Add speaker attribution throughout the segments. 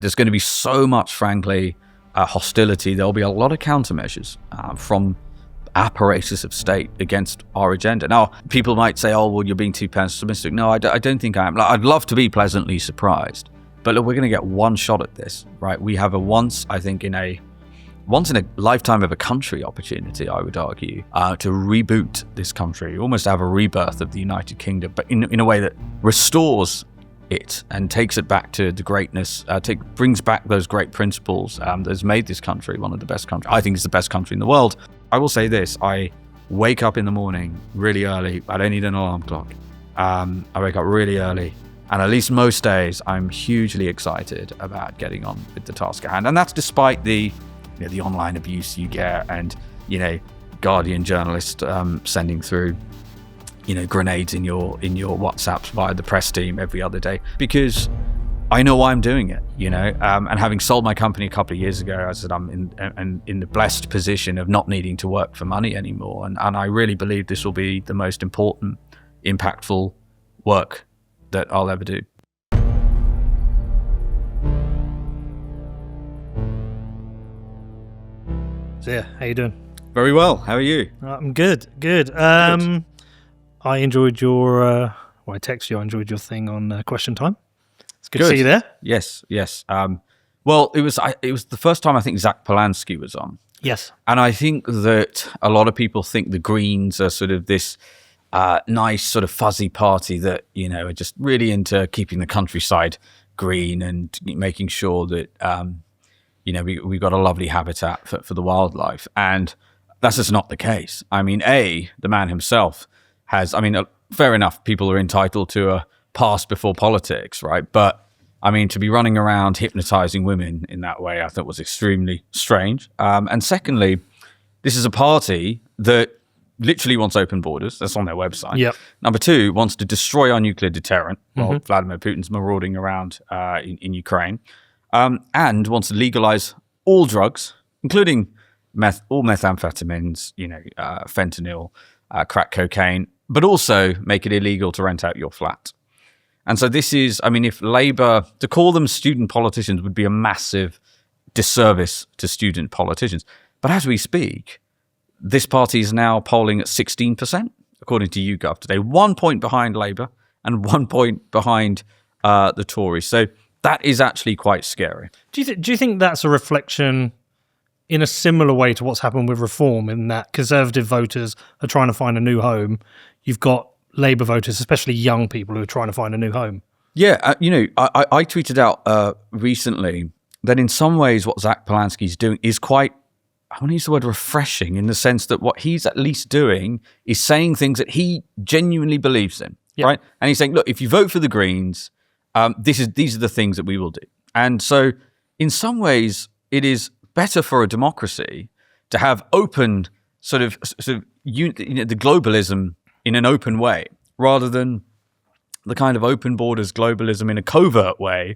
Speaker 1: There's going to be so much, frankly, hostility. There'll be a lot of countermeasures from apparatus of state against our agenda. Now, people might say, oh, well, you're being too pessimistic. No, I don't think I am. I'd love to be pleasantly surprised. But look, we're going to get one shot at this, right? We have a once in a lifetime of a country opportunity, I would argue, to reboot this country, almost have a rebirth of the United Kingdom, but in a way that restores it and takes it back to the greatness, brings back those great principles that has made this country one of the best countries. I think it's the best country in the world. I will say this, I wake up in the morning really early. I don't need an alarm clock. I wake up really early. And at least most days, I'm hugely excited about getting on with the task at hand. And that's despite the online abuse you get and, Guardian journalists sending through grenades in your WhatsApps via the press team every other day, because I know why I'm doing it, and having sold my company a couple of years ago, I said I'm in the blessed position of not needing to work for money anymore. And I really believe this will be the most important, impactful work that I'll ever do.
Speaker 2: Zia, how you doing?
Speaker 1: Very well. How are you?
Speaker 2: I'm good. I enjoyed your, I texted you, I enjoyed your thing on Question Time. It's good to see you there.
Speaker 1: Yes. Well, it was the first time I think Zach Polanski was on.
Speaker 2: Yes.
Speaker 1: And I think that a lot of people think the Greens are sort of this nice sort of fuzzy party that, are just really into keeping the countryside green and making sure that, we've got a lovely habitat for the wildlife. And that's just not the case. I mean, the man himself has, fair enough, people are entitled to a past before politics, right? But to be running around hypnotizing women in that way, I thought was extremely strange. And secondly, this is a party that literally wants open borders. That's on their website.
Speaker 2: Yep.
Speaker 1: Number two, wants to destroy our nuclear deterrent while Vladimir Putin's marauding around in Ukraine, and wants to legalize all drugs, including all methamphetamines, fentanyl, crack cocaine, but also make it illegal to rent out your flat. And so this is, if Labour, to call them student politicians would be a massive disservice to student politicians. But as we speak, this party is now polling at 16%, according to YouGov today, 1 point behind Labour and 1 point behind the Tories. So that is actually quite scary.
Speaker 2: Do you think that's a reflection in a similar way to what's happened with Reform, in that Conservative voters are trying to find a new home? You've got Labour voters, especially young people, who are trying to find a new home.
Speaker 1: Yeah, I tweeted out recently that in some ways what Zach Polanski's doing is quite, I want to use the word refreshing, in the sense that what he's at least doing is saying things that he genuinely believes in, right? And he's saying, look, if you vote for the Greens, these are the things that we will do. And so in some ways, it is better for a democracy to have open the globalism in an open way, rather than the kind of open borders globalism in a covert way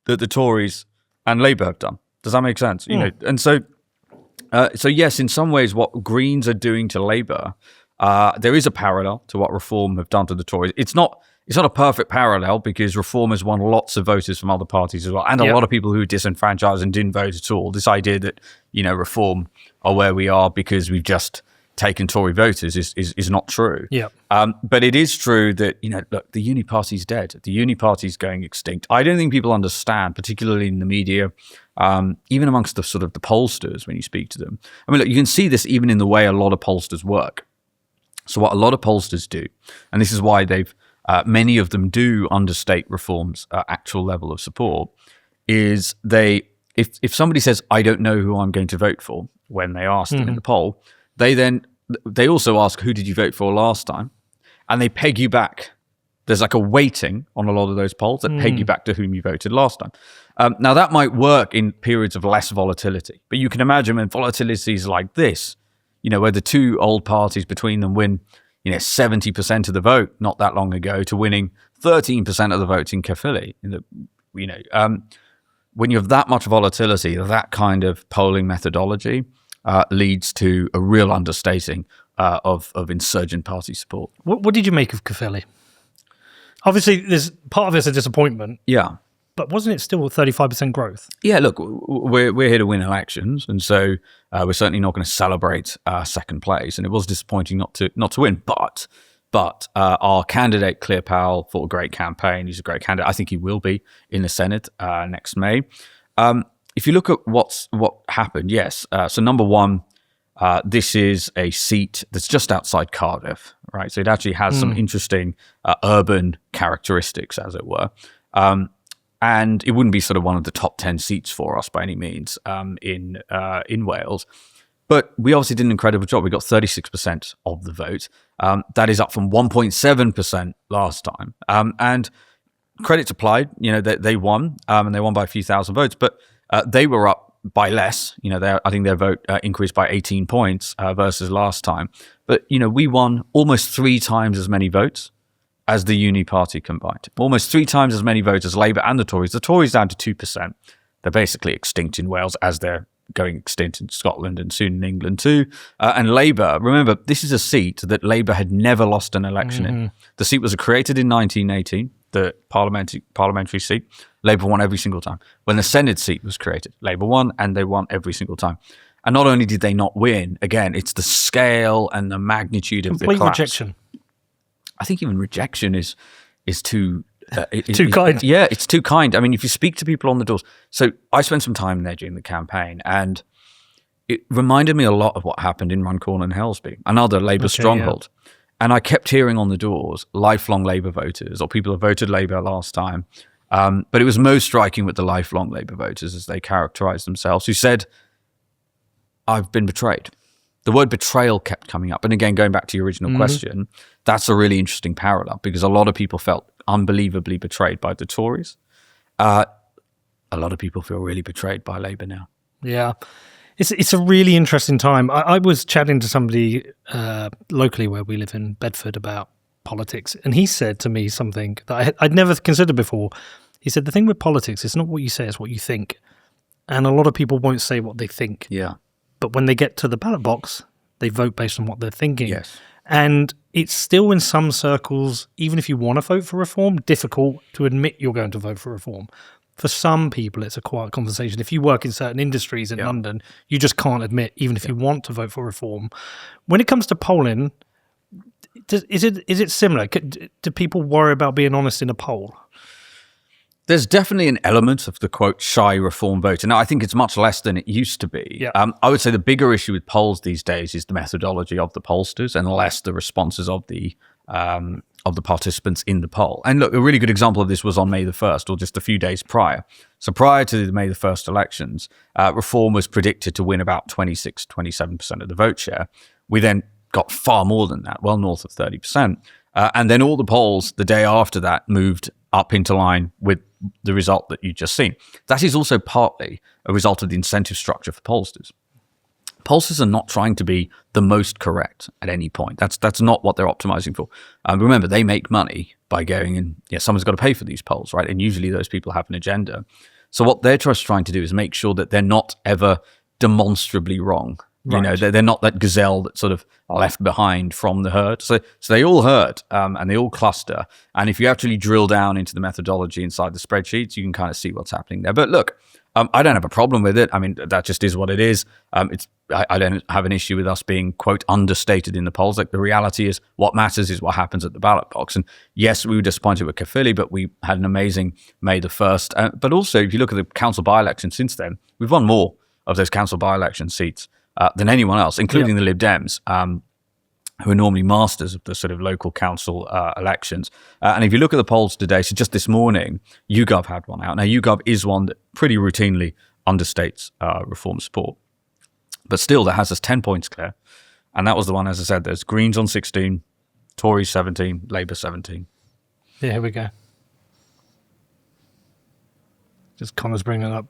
Speaker 1: that the Tories and Labour have done. Does that make sense? And so yes, in some ways, what Greens are doing to Labour, there is a parallel to what Reform have done to the Tories. It's not a perfect parallel, because Reform has won lots of voters from other parties as well, and a lot of people who were disenfranchised and didn't vote at all. This idea that Reform are where we are because we've just taken Tory voters is not true.
Speaker 2: Yeah.
Speaker 1: But it is true that look, the Uni Party's dead. The Uni Party's going extinct. I don't think people understand, particularly in the media, even amongst the sort of the pollsters when you speak to them. Look, you can see this even in the way a lot of pollsters work. So what a lot of pollsters do, and this is why many of them do understate Reform's actual level of support, is if somebody says, I don't know who I'm going to vote for, when they ask them in the poll, they also ask, who did you vote for last time? And they peg you back. There's like a weighting on a lot of those polls that peg you back to whom you voted last time. Now that might work in periods of less volatility, but you can imagine when volatility is like this, where the two old parties between them win 70% of the vote not that long ago, to winning 13% of the votes in Caerphilly. When you have that much volatility, that kind of polling methodology leads to a real understating of insurgent party support.
Speaker 2: What did you make of Caerphilly? Obviously, there's part of it's a disappointment.
Speaker 1: Yeah.
Speaker 2: But wasn't it still 35% growth?
Speaker 1: Yeah, look, we're here to win elections, and so we're certainly not going to celebrate second place. And it was disappointing not to win, but our candidate Clear Powell fought a great campaign. He's a great candidate. I think he will be in the Senate next May. If you look at what happened, yes. So number one, this is a seat that's just outside Cardiff, right? So it actually has some interesting urban characteristics, as it were. And it wouldn't be sort of one of the top 10 seats for us by any means in Wales. But we obviously did an incredible job. We got 36% of the vote. That is up from 1.7% last time. And credit to Plaid, they won, and they won by a few thousand votes, but they were up by less. I think their vote increased by 18 points versus last time. But, we won almost 3 times as many votes as the Uni Party combined. Almost 3 times as many votes as Labour and the Tories. The Tories down to 2%. They're basically extinct in Wales, as they're going extinct in Scotland and soon in England too. And Labour, remember, this is a seat that Labour had never lost an election in. The seat was created in 1918, the parliamentary seat. Labour won every single time. When the Senate seat was created, Labour won, and they won every single time. And not only did they not win, again, it's the scale and the magnitude of the collapse.
Speaker 2: Complete rejection.
Speaker 1: I think even rejection is too...
Speaker 2: too kind.
Speaker 1: Yeah, it's too kind. I mean, if you speak to people on the doors. So I spent some time there during the campaign, and it reminded me a lot of what happened in Runcorn and Helsby, another Labour stronghold. Yeah. And I kept hearing on the doors, lifelong Labour voters, or people who voted Labour last time. But it was most striking with the lifelong Labour voters, as they characterised themselves, who said, I've been betrayed. The word betrayal kept coming up. And again, going back to your original question, that's a really interesting parallel, because a lot of people felt unbelievably betrayed by the Tories. A lot of people feel really betrayed by Labour now.
Speaker 2: Yeah. It's a really interesting time. I was chatting to somebody locally where we live in Bedford about politics, and he said to me something that I'd never considered before. He said, the thing with politics, it's not what you say, it's what you think. And a lot of people won't say what they think.
Speaker 1: Yeah.
Speaker 2: But when they get to the ballot box, they vote based on what they're thinking.
Speaker 1: Yes.
Speaker 2: And it's still in some circles, even if you want to vote for reform, difficult to admit you're going to vote for reform. For some people, it's a quiet conversation. If you work in certain industries in London, you just can't admit, even if you want to vote for reform. When it comes to polling, is it similar? Do people worry about being honest in a poll?
Speaker 1: There's definitely an element of the, quote, shy reform voter. Now, I think it's much less than it used to be.
Speaker 2: Yeah.
Speaker 1: I would say the bigger issue with polls these days is the methodology of the pollsters, and less the responses of the participants in the poll. And look, a really good example of this was on May the 1st, or just a few days prior. So prior to the May the 1st elections, reform was predicted to win about 26, 27% of the vote share. We then got far more than that, well north of 30%. And then all the polls the day after that moved up into line with the result that you've just seen. That is also partly a result of the incentive structure for pollsters. Pollsters are not trying to be the most correct at any point. That's not what they're optimizing for. Remember, they make money by going in. Yeah, someone's got to pay for these polls, right? And usually those people have an agenda. So what they're just trying to do is make sure that they're not ever demonstrably wrong. Right. You know, they're not that gazelle that sort of are left behind from the herd. So they all herd and they all cluster. And if you actually drill down into the methodology inside the spreadsheets, you can kind of see what's happening there. But look, I don't have a problem with it. I mean, that just is what it is. I don't have an issue with us being, quote, understated in the polls. Like, the reality is what matters is what happens at the ballot box. And yes, we were disappointed with Caerphilly, but we had an amazing May the 1st. But also, if you look at the council by-election since then, we've won more of those council by-election seats than anyone else, including the Lib Dems, who are normally masters of the sort of local council elections. And if you look at the polls today, so just this morning, YouGov had one out. Now, YouGov is one that pretty routinely understates reform support. But still, that has us 10 points clear. And that was the one, as I said, there's Greens on 16, Tories 17, Labour 17.
Speaker 2: Yeah, here we go. Just Connor's bringing it up.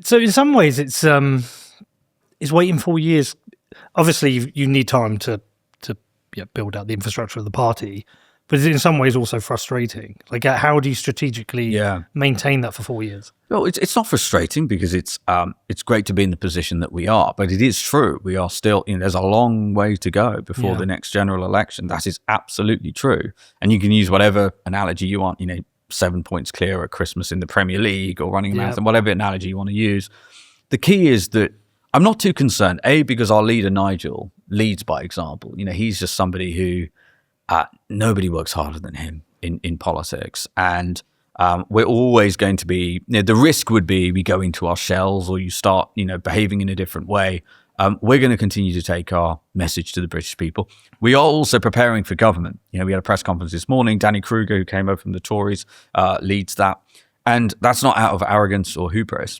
Speaker 2: So in some ways, it's waiting 4 years. Obviously, you need time to build out the infrastructure of the party, but it's in some ways also frustrating. Like, how do you strategically maintain that for 4 years?
Speaker 1: Well, it's not frustrating because it's great to be in the position that we are, but it is true. We are still, there's a long way to go before the next general election. That is absolutely true. And you can use whatever analogy you want. 7 points clear at Christmas in the Premier League or running a marathon, whatever analogy you want to use. The key is that I'm not too concerned, because our leader, Nigel, leads by example. He's just somebody who nobody works harder than him in politics. And we're always going to be, the risk would be we go into our shells or you start, behaving in a different way. We're going to continue to take our message to the British people. We are also preparing for government. We had a press conference this morning. Danny Kruger, who came over from the Tories, leads that. And that's not out of arrogance or hubris.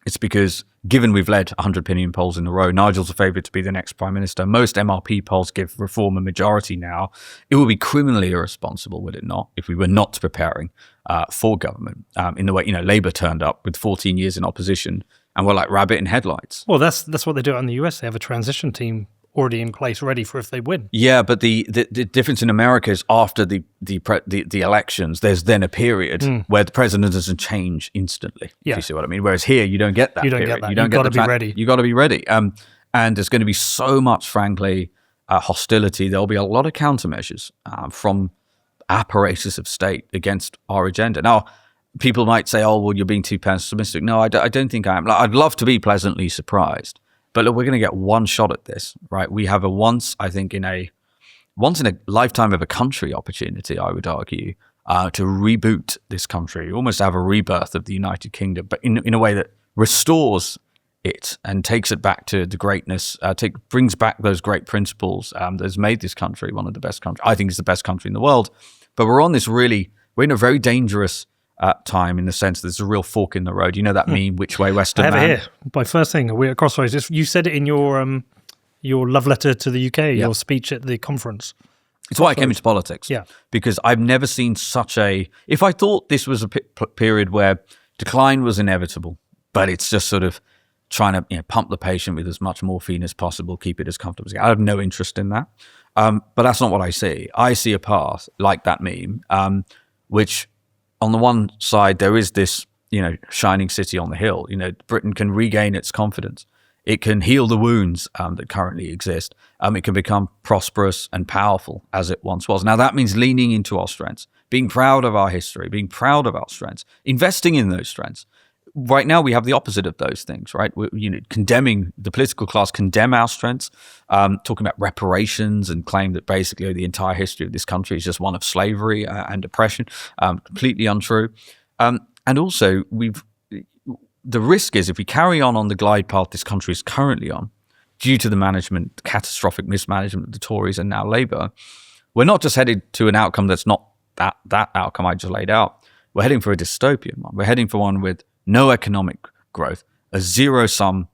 Speaker 1: It's because, given we've led 100 opinion polls in a row, Nigel's a favourite to be the next Prime Minister. Most MRP polls give Reform a majority now. It would be criminally irresponsible, would it not, if we were not preparing for government in the way, Labour turned up with 14 years in opposition and we're like rabbit in headlights.
Speaker 2: Well, that's what they do in the US. They have a transition team already in place, ready for if they win.
Speaker 1: Yeah, but the difference in America is after the elections, there's then a period where the president doesn't change instantly. If you see what I mean? Whereas here, you don't get that.
Speaker 2: You don't
Speaker 1: period.
Speaker 2: get that.
Speaker 1: You've
Speaker 2: got to be ready.
Speaker 1: You got to be ready. And there's going to be so much, frankly, hostility. There'll be a lot of countermeasures from apparatus of state against our agenda. Now, people might say, "Oh, well, you're being too pessimistic." No, I don't think I am. I'd love to be pleasantly surprised. But look, we're going to get one shot at this, right? We have once in a lifetime of a country opportunity, I would argue, to reboot this country, almost have a rebirth of the United Kingdom, but in a way that restores it and takes it back to the greatness, brings back those great principles that has made this country one of the best countries. I think it's the best country in the world. But we're in a very dangerous time in the sense there's a real fork in the road. You know that meme, which way Western
Speaker 2: I have
Speaker 1: man?
Speaker 2: it here. My first thing, we're at crossroads. You said it in your love letter to the UK, your speech at the conference.
Speaker 1: It's why I came into politics.
Speaker 2: Yeah.
Speaker 1: Because I've never seen such a... If I thought this was a period where decline was inevitable, but it's just sort of trying to pump the patient with as much morphine as possible, keep it as comfortable as possible. I have no interest in that. But that's not what I see. I see a path like that meme, which... On the one side, there is this, shining city on the hill. Britain can regain its confidence. It can heal the wounds that currently exist. It can become prosperous and powerful as it once was. Now, that means leaning into our strengths, being proud of our history, being proud of our strengths, investing in those strengths. Right now, we have the opposite of those things, right? We're, condemning the political class, condemn our strengths, talking about reparations and claim that basically the entire history of this country is just one of slavery and oppression. Completely untrue. And also, the risk is if we carry on the glide path this country is currently on, due to the catastrophic mismanagement of the Tories and now Labour, we're not just headed to an outcome that's not that outcome I just laid out. We're heading for a dystopian one. We're heading for one with no economic growth, a zero-sum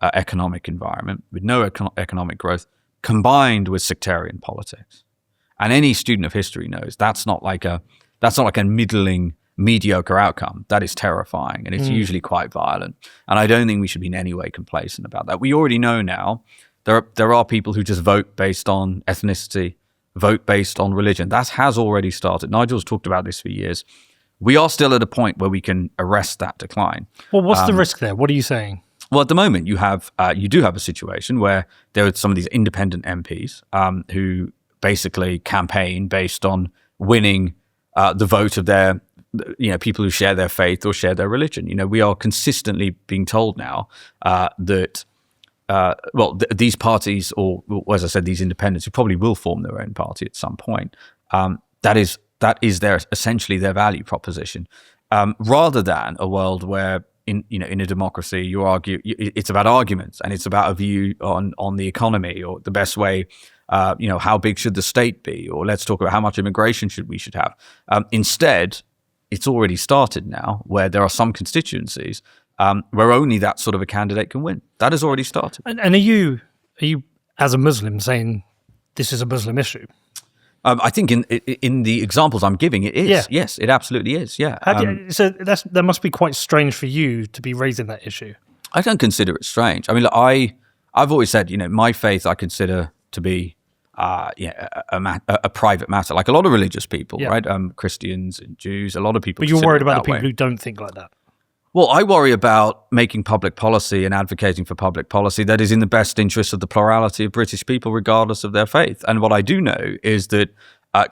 Speaker 1: economic environment with no economic growth, combined with sectarian politics. And any student of history knows that's not like a middling, mediocre outcome. That is terrifying, and it's usually quite violent. And I don't think we should be in any way complacent about that. We already know now there are people who just vote based on ethnicity, vote based on religion. That has already started. Nigel's talked about this for years. We are still at a point where we can arrest that decline.
Speaker 2: Well, what's the risk there? What are you saying?
Speaker 1: Well, at the moment, you do have a situation where there are some of these independent MPs who basically campaign based on winning the vote of their, people who share their faith or share their religion. We are consistently being told now that, these parties, or as I said, these independents who probably will form their own party at some point, that is essentially their value proposition, rather than a world where in a democracy you argue it's about arguments and it's about a view on the economy or the best way, how big should the state be, or let's talk about how much immigration we should have. Instead, it's already started now where there are some constituencies where only that sort of a candidate can win. That has already started.
Speaker 2: And are you as a Muslim saying this is a Muslim issue?
Speaker 1: I think in the examples I'm giving, it is.
Speaker 2: Yeah.
Speaker 1: Yes, it absolutely is. Yeah.
Speaker 2: So that must be quite strange for you to be raising that issue.
Speaker 1: I don't consider it strange. I mean, I've always said, my faith I consider to be a private matter, like a lot of religious people, right? Christians and Jews, a lot of people.
Speaker 2: But you're worried about the people who don't think like that.
Speaker 1: Well, I worry about making public policy and advocating for public policy that is in the best interest of the plurality of British people, regardless of their faith. And what I do know is that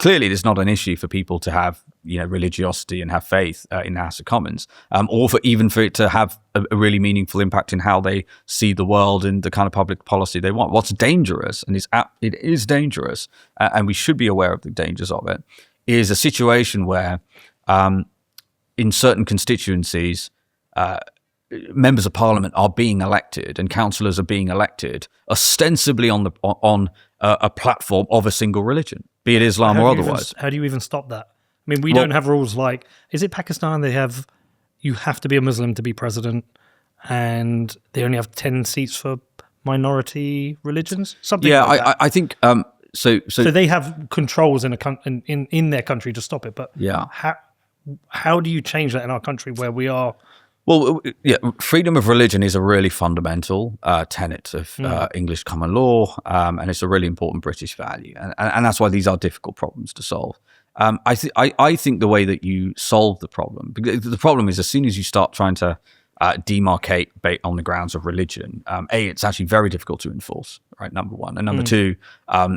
Speaker 1: clearly there's not an issue for people to have religiosity and have faith in the House of Commons, or for it to have a really meaningful impact in how they see the world and the kind of public policy they want. What's dangerous, and it is dangerous, and we should be aware of the dangers of it, is a situation where in certain constituencies, members of parliament are being elected and councillors are being elected ostensibly on a platform of a single religion, be it Islam or otherwise.
Speaker 2: How do you even stop that? I mean, we don't have rules like, is it Pakistan? You have to be a Muslim to be president, and they only have 10 seats for minority religions. Something like that.
Speaker 1: I think so
Speaker 2: they have controls in their country to stop it. But how do you change that in our country where we are?
Speaker 1: Well, freedom of religion is a really fundamental tenet of English common law, and it's a really important British value, and that's why these are difficult problems to solve. I think the way that you solve the problem, because the problem is as soon as you start trying to demarcate on the grounds of religion, it's actually very difficult to enforce, right? Number one, and number two,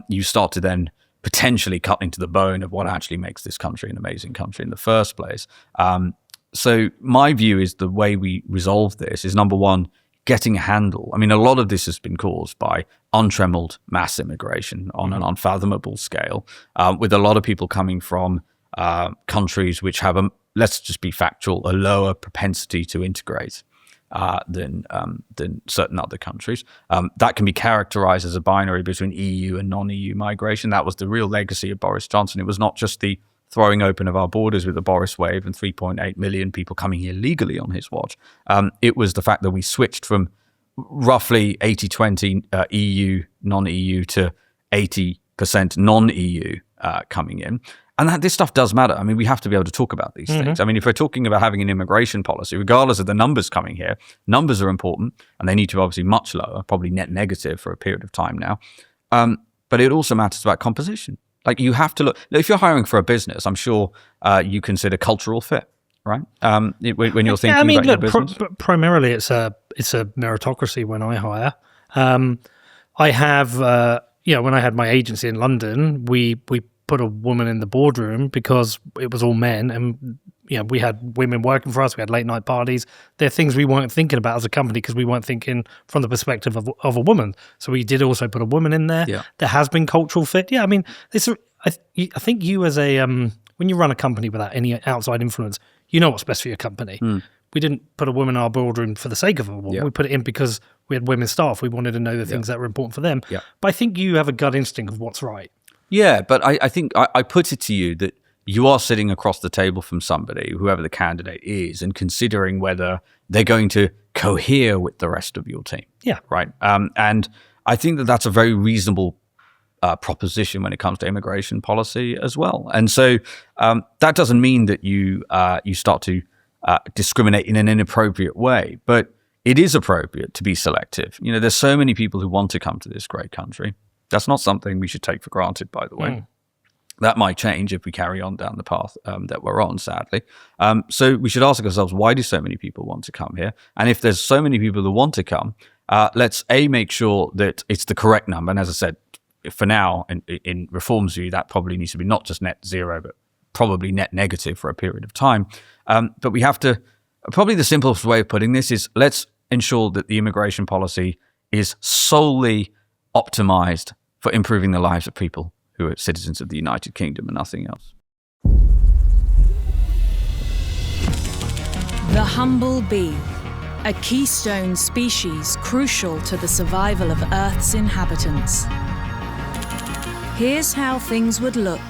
Speaker 1: you start to then potentially cut into the bone of what actually makes this country an amazing country in the first place. So my view is the way we resolve this is, number one, getting a handle. I mean, a lot of this has been caused by untrammeled mass immigration on an unfathomable scale, with a lot of people coming from countries which have, let's just be factual, a lower propensity to integrate than certain other countries. That can be characterized as a binary between EU and non-EU migration. That was the real legacy of Boris Johnson. It was not just the throwing open of our borders with the Boris wave and 3.8 million people coming here legally on his watch. It was the fact that we switched from roughly 80-20 EU, non-EU to 80% non-EU coming in. And this stuff does matter. I mean, we have to be able to talk about these things. I mean, if we're talking about having an immigration policy, regardless of the numbers coming here, numbers are important, and they need to be obviously much lower, probably net negative for a period of time now. But it also matters about composition. Like, you have to look, if you're hiring for a business, I'm sure you consider cultural fit, right? When you're thinking about your business.
Speaker 2: Primarily it's a meritocracy when I hire. I have, when I had my agency in London, we put a woman in the boardroom because it was all men, and we had women working for us. We had late night parties. They're things we weren't thinking about as a company because we weren't thinking from the perspective of a woman. So we did also put a woman in there. Yeah. There has been cultural fit. Yeah, I mean, I think you as a when you run a company without any outside influence, you know what's best for your company. We didn't put a woman in our boardroom for the sake of a woman. Yeah. We put it in because we had women staff. We wanted to know the things that were important for them. Yeah. But I think you have a gut instinct of what's right.
Speaker 1: Yeah, but I think I put it to you that you are sitting across the table from somebody, whoever the candidate is, and considering whether they're going to cohere with the rest of your team.
Speaker 2: Yeah.
Speaker 1: Right. And I think that that's a very reasonable proposition when it comes to immigration policy as well. And so that doesn't mean that you start to discriminate in an inappropriate way, but it is appropriate to be selective. There's so many people who want to come to this great country. That's not something we should take for granted, by the way. That might change if we carry on down the path that we're on, sadly. So we should ask ourselves, why do so many people want to come here? And if there's so many people who want to come, let's make sure that it's the correct number. And as I said, for now, in Reform's view, that probably needs to be not just net zero, but probably net negative for a period of time. But we have to, probably the simplest way of putting this is, let's ensure that the immigration policy is solely optimized for improving the lives of people who are citizens of the United Kingdom and nothing else.
Speaker 3: The humble bee, a keystone species crucial to the survival of Earth's inhabitants. Here's how things would look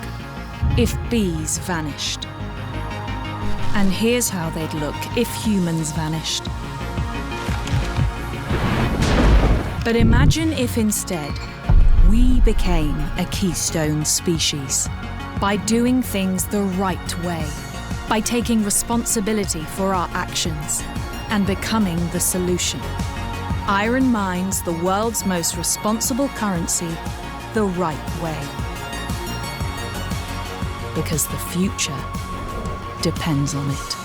Speaker 3: if bees vanished. And here's how they'd look if humans vanished. But imagine if instead we became a keystone species by doing things the right way, by taking responsibility for our actions and becoming the solution. Iron mines the world's most responsible currency the right way. Because the future depends on it.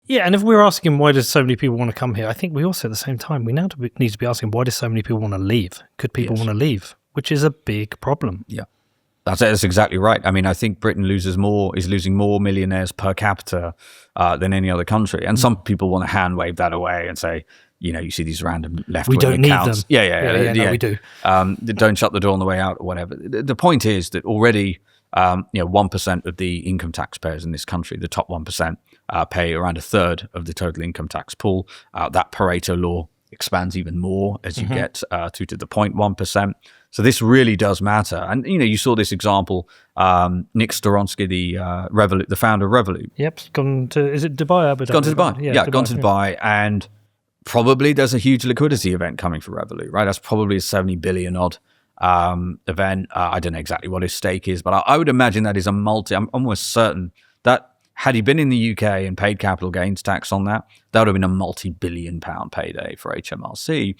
Speaker 2: Yeah, and if we're asking why does so many people want to come here, I think we also at the same time, we now need to be asking why do so many people want to leave? Could people want to leave? Which is a big problem.
Speaker 1: Yeah. That's exactly right. I mean, I think Britain is losing more millionaires per capita than any other country. And some people want to hand wave that away and say, you see these random left-wing accounts.
Speaker 2: We don't need them.
Speaker 1: Yeah.
Speaker 2: No, we do.
Speaker 1: Don't shut the door on the way out or whatever. The point is that already, 1% of the income taxpayers in this country, the top 1%, pay around a third of the total income tax pool. That Pareto law expands even more as you get to the 0.1%. So this really does matter. And, you saw this example, Nick Storonsky, the founder of Revolut.
Speaker 2: Yep, gone to, is it Dubai?
Speaker 1: Gone to Dubai. Yeah, gone to Dubai. And probably there's a huge liquidity event coming for Revolut, right? That's probably a 70 billion odd event. I don't know exactly what his stake is, but I would imagine that is I'm almost certain that had he been in the UK and paid capital gains tax on that, that would have been a multi-billion pound payday for HMRC.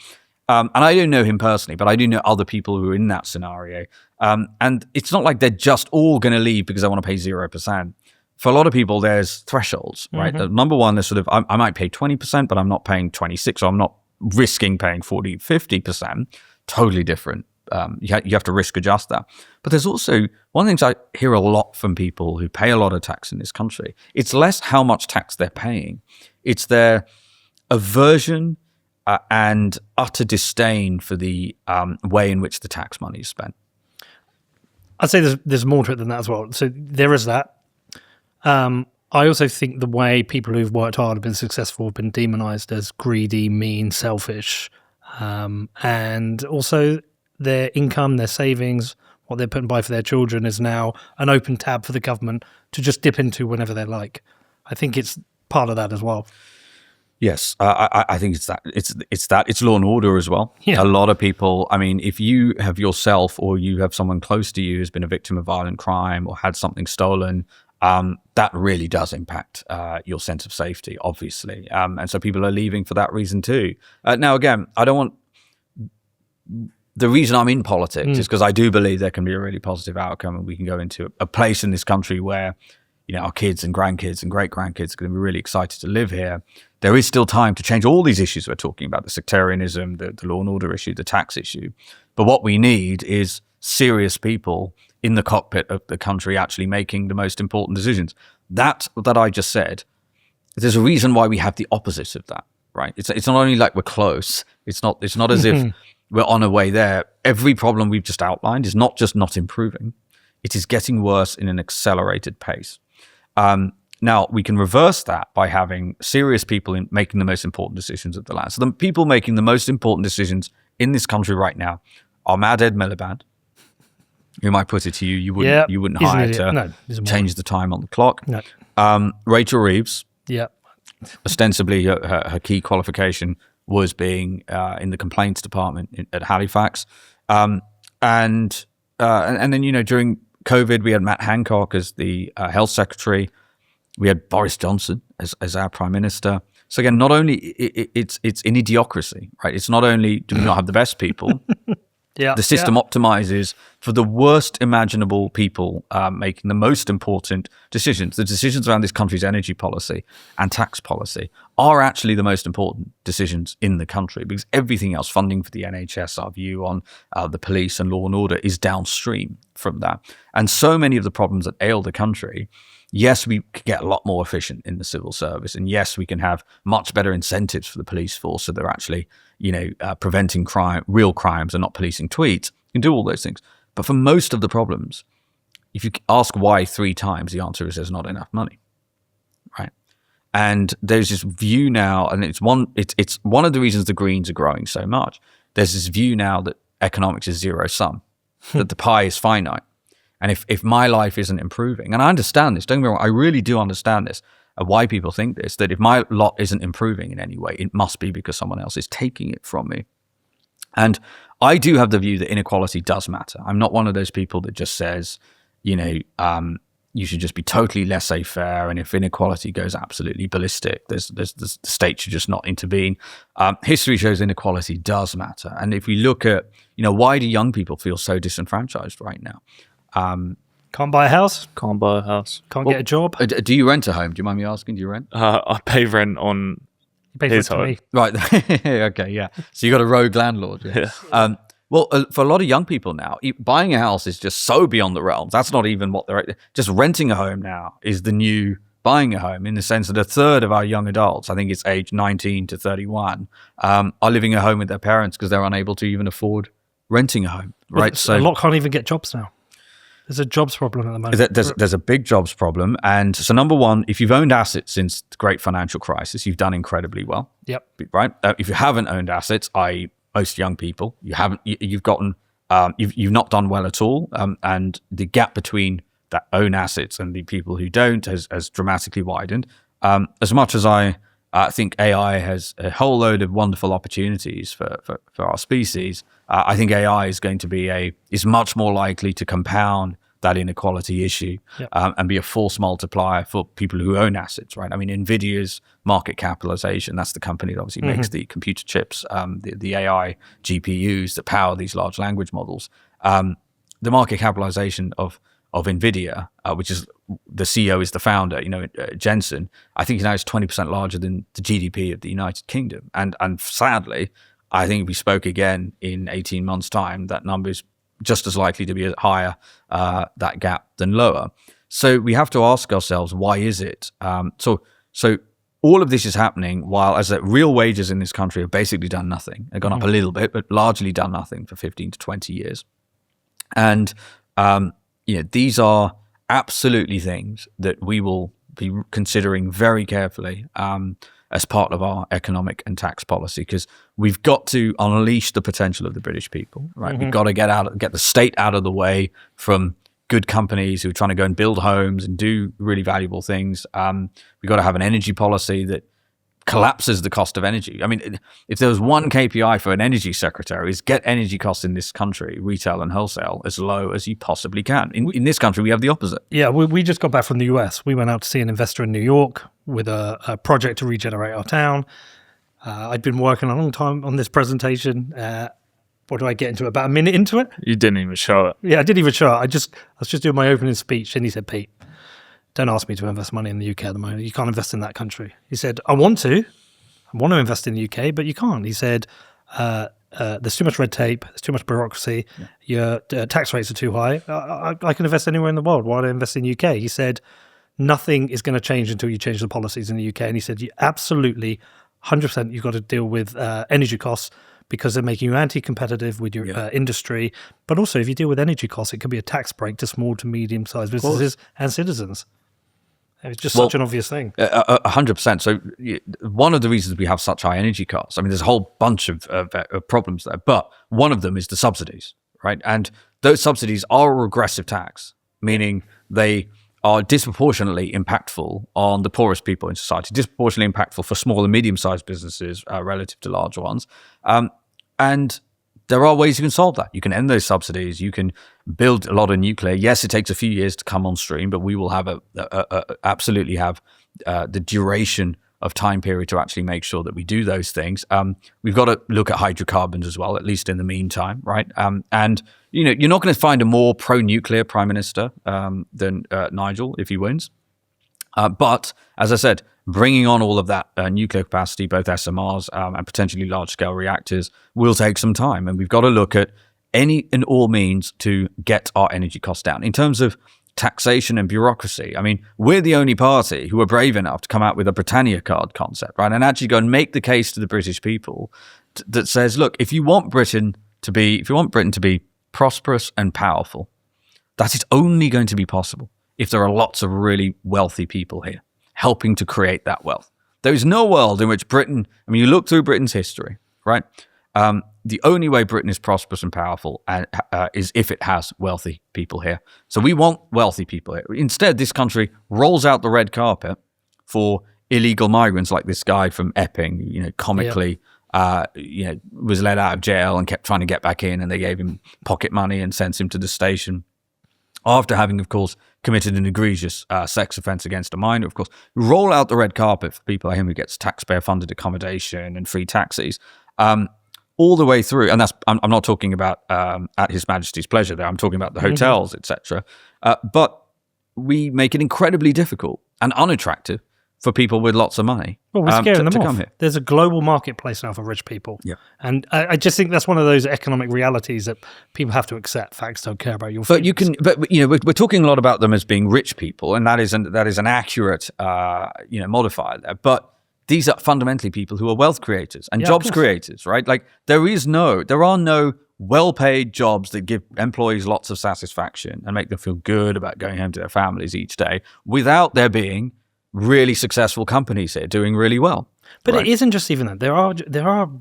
Speaker 1: And I don't know him personally, but I do know other people who are in that scenario. And it's not like they're just all going to leave because they want to pay 0%. For a lot of people, there's thresholds, right? Number one, there's sort of, I might pay 20%, but I'm not paying 26, so I'm not risking paying 40, 50%. Totally different. You have to risk adjust that. But there's also, one of the things I hear a lot from people who pay a lot of tax in this country, it's less how much tax they're paying. It's their aversion and utter disdain for the way in which the tax money is spent.
Speaker 2: I'd say there's more to it than that as well. So there is that. I also think the way people who've worked hard have been successful have been demonized as greedy, mean, selfish, and also their income, their savings, what they're putting by for their children is now an open tab for the government to just dip into whenever they like. I think it's part of that as well.
Speaker 1: Yes, I think it's that. It's law and order as well.
Speaker 2: Yeah.
Speaker 1: A lot of people, I mean, if you have yourself or you have someone close to you who's been a victim of violent crime or had something stolen, that really does impact your sense of safety, obviously. And so people are leaving for that reason too. Now, again, I don't want... The reason I'm in politics is because I do believe there can be a really positive outcome and we can go into a place in this country where, our kids and grandkids and great-grandkids are going to be really excited to live here. There is still time to change all these issues we're talking about, the sectarianism, the law and order issue, the tax issue. But what we need is serious people in the cockpit of the country actually making the most important decisions. That I just said, there's a reason why we have the opposite of that, right? It's not only like we're close. It's not as if we're on our way there. Every problem we've just outlined is not just not improving. It is getting worse in an accelerated pace. Now, we can reverse that by having serious people in making the most important decisions of the land. So the people making the most important decisions in this country right now are Mad Ed Miliband, who might put it to you, you wouldn't hire to change the time on the clock. No. Rachel Reeves, ostensibly her key qualification was being in the complaints department at Halifax. And then, during COVID, we had Matt Hancock as the health secretary. We had Boris Johnson as our prime minister. So again, not only it's an idiocracy, right? It's not only do we not have the best people, the system optimizes for the worst imaginable people making the most important decisions. The decisions around this country's energy policy and tax policy are actually the most important decisions in the country because everything else, funding for the NHS, our view on the police and law and order is downstream from that. And so many of the problems that ail the country, yes, we could get a lot more efficient in the civil service. And yes, we can have much better incentives for the police force so they're actually, preventing crime, real crimes and not policing tweets. You can do all those things. But for most of the problems, if you ask why 3 times, the answer is there's not enough money, right? And there's this view now, and it's one of the reasons the Greens are growing so much. There's this view now that economics is zero sum, that the pie is finite. And if my life isn't improving, and I understand this, don't get me wrong, I really do understand this, why people think this, that if my lot isn't improving in any way, it must be because someone else is taking it from me. And I do have the view that inequality does matter. I'm not one of those people that just says, you should just be totally laissez-faire, and if inequality goes absolutely ballistic, the state should just not intervene. History shows inequality does matter. And if we look at, why do young people feel so disenfranchised right now?
Speaker 2: Can't buy a house.
Speaker 4: Can't buy a house.
Speaker 2: Can't get a job.
Speaker 1: Do you rent a home? Do you mind me asking? Do you rent?
Speaker 4: I pay rent on
Speaker 2: You pay for it
Speaker 4: his
Speaker 2: to
Speaker 4: home.
Speaker 2: me.
Speaker 1: Right. Okay. Yeah. So you got a rogue landlord. Yeah.
Speaker 4: Yeah.
Speaker 1: Well, for a lot of young people now, buying a house is just so beyond the realms. That's not even what they're just renting a home now is the new buying a home, in the sense that a third of our young adults, I think it's age 19 to 31, are living at home with their parents because they're unable to even afford renting a home. Right.
Speaker 2: A lot can't even get jobs now. There's a jobs problem at the moment.
Speaker 1: There's a big jobs problem. And so number one, if you've owned assets since the great financial crisis, you've done incredibly well.
Speaker 2: Yep.
Speaker 1: Right. If you haven't owned assets, i.e. most young people, you've not done well at all. And the gap between that own assets and the people who don't has dramatically widened. As much as I think AI has a whole load of wonderful opportunities for our species, I think AI is much more likely to compound that inequality issue.
Speaker 2: Yep.
Speaker 1: And be a force multiplier for people who own assets, right? I mean, NVIDIA's market capitalization, that's the company that obviously makes the computer chips, the AI GPUs that power these large language models. The market capitalization of NVIDIA, which is the CEO is the founder, Jensen, I think now is 20% larger than the GDP of the United Kingdom. And sadly, I think if we spoke again in 18 months' time, that number is just as likely to be higher, that gap, than lower. So we have to ask ourselves, why is it? So all of this is happening while, as real wages in this country have basically done nothing. They've gone up a little bit, but largely done nothing for 15 to 20 years. And these are absolutely things that we will be considering very carefully as part of our economic and tax policy, because we've got to unleash the potential of the British people, right? We've got to get the state out of the way from good companies who are trying to go and build homes and do really valuable things. We've got to have an energy policy that collapses the cost of energy. I mean, if there was one KPI for an energy secretary, is get energy costs in this country, retail and wholesale, as low as you possibly can. In this country, we have the opposite.
Speaker 2: Yeah, we just got back from the US. We went out to see an investor in New York with a project to regenerate our town. I'd been working a long time on this presentation. What do I get into? About a minute into it?
Speaker 4: You didn't even show it.
Speaker 2: Yeah, I didn't even show it. I was just doing my opening speech, and he said, "Pete, don't ask me to invest money in the UK at the moment. You can't invest in that country." He said, I want to invest in the UK, but you can't. He said, there's too much red tape, there's too much bureaucracy, your tax rates are too high. I can invest anywhere in the world. Why do I invest in the UK? He said, nothing is going to change until you change the policies in the UK. And he said, you absolutely, 100%, you've got to deal with energy costs, because they're making you anti-competitive with your industry. But also, if you deal with energy costs, it can be a tax break to small to medium-sized businesses and citizens. It's just such an obvious thing.
Speaker 1: 100%. So one of the reasons we have such high energy costs, I mean, there's a whole bunch of problems there, but one of them is the subsidies, right? And those subsidies are a regressive tax, meaning they are disproportionately impactful on the poorest people in society, disproportionately impactful for small and medium-sized businesses relative to larger ones. And there are ways you can solve that. You can end those subsidies. You can build a lot of nuclear. Yes, it takes a few years to come on stream, but we will have absolutely have the duration of time period to actually make sure that we do those things. We've got to look at hydrocarbons as well, at least in the meantime, right? And you're not going to find a more pro-nuclear prime minister than Nigel if he wins. But as I said, bringing on all of that nuclear capacity, both SMRs and potentially large-scale reactors, will take some time. And we've got to look at any and all means to get our energy costs down. In terms of taxation and bureaucracy, I mean, we're the only party who are brave enough to come out with a Britannia card concept, right? And actually go and make the case to the British people that says, look, if you want Britain to be prosperous and powerful, that is only going to be possible if there are lots of really wealthy people here helping to create that wealth. There is no world in which Britain, I mean, you look through Britain's history, right? The only way Britain is prosperous and powerful is if it has wealthy people here. So we want wealthy people here. Instead, this country rolls out the red carpet for illegal migrants like this guy from Epping, comically, was let out of jail and kept trying to get back in, and they gave him pocket money and sent him to the station after having, of course, committed an egregious sex offence against a minor, of course. Roll out the red carpet for people like him who gets taxpayer-funded accommodation and free taxis. all the way through. And I'm not talking about at His Majesty's pleasure there. I'm talking about the hotels, etc. But we make it incredibly difficult and unattractive for people with lots of money.
Speaker 2: Well, we're scaring them
Speaker 1: to
Speaker 2: off.
Speaker 1: come here.
Speaker 2: There's a global marketplace now for rich people.
Speaker 1: Yeah.
Speaker 2: And I just think that's one of those economic realities that people have to accept. Facts don't care about your
Speaker 1: But
Speaker 2: feelings.
Speaker 1: but you know, we're talking a lot about them as being rich people, and that is an accurate modifier there. But these are fundamentally people who are wealth creators and jobs creators, right? Like there are no well-paid jobs that give employees lots of satisfaction and make them feel good about going home to their families each day without there being really successful companies here doing really well.
Speaker 2: But
Speaker 1: right?
Speaker 2: it isn't just even that. There are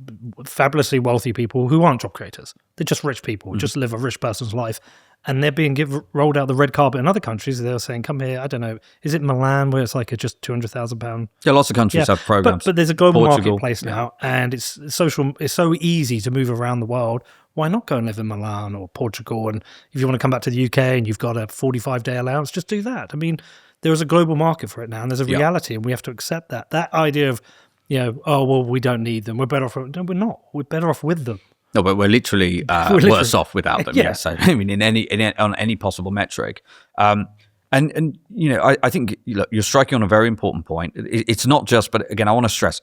Speaker 2: fabulously wealthy people who aren't job creators. They're just rich people who just live a rich person's life. And they're being rolled out the red carpet in other countries. They're saying, come here, I don't know, is it Milan where it's like a just £200,000?
Speaker 1: Yeah, lots of countries have programs.
Speaker 2: But there's a global
Speaker 1: Portugal,
Speaker 2: marketplace now, and it's so easy to move around the world. Why not go and live in Milan or Portugal? And if you want to come back to the UK and you've got a 45-day allowance, just do that. I mean, there is a global market for it now, and there's a reality, and we have to accept that. That idea of, oh, well, we don't need them. We're better off. No, we're not. We're better off with them.
Speaker 1: No, but we're literally worse off without them. Yes, so, I mean, on any possible metric. And I think you're striking on a very important point. It's not just, but again, I want to stress,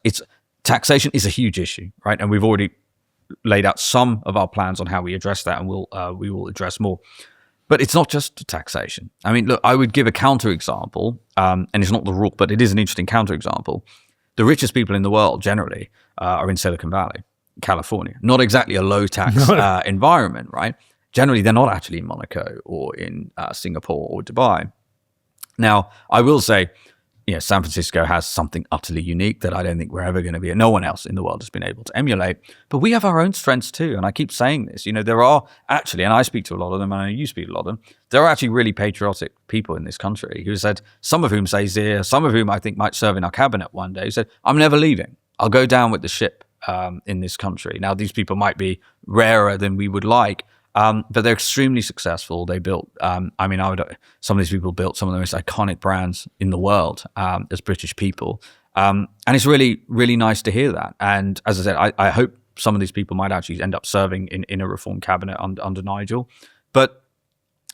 Speaker 1: taxation is a huge issue, right? And we've already laid out some of our plans on how we address that, and we will address more. But it's not just taxation. I mean, look, I would give a counterexample, and it's not the rule, but it is an interesting counterexample. The richest people in the world generally are in Silicon Valley, California. Not exactly a low tax environment, right? Generally, they're not actually in Monaco or in Singapore or Dubai. Now, I will say, San Francisco has something utterly unique that I don't think we're ever going to be. No one else in the world has been able to emulate. But we have our own strengths too. And I keep saying this, there are actually, and I speak to a lot of them, and I know you speak to a lot of them, there are actually really patriotic people in this country who said, some of whom say Zia, some of whom I think might serve in our cabinet one day, who said, I'm never leaving. I'll go down with the ship in this country. Now, these people might be rarer than we would like, but they're extremely successful. They built, some of these people built some of the most iconic brands in the world as British people. And it's really, really nice to hear that. And as I said, I hope some of these people might actually end up serving in a reform cabinet under Nigel. But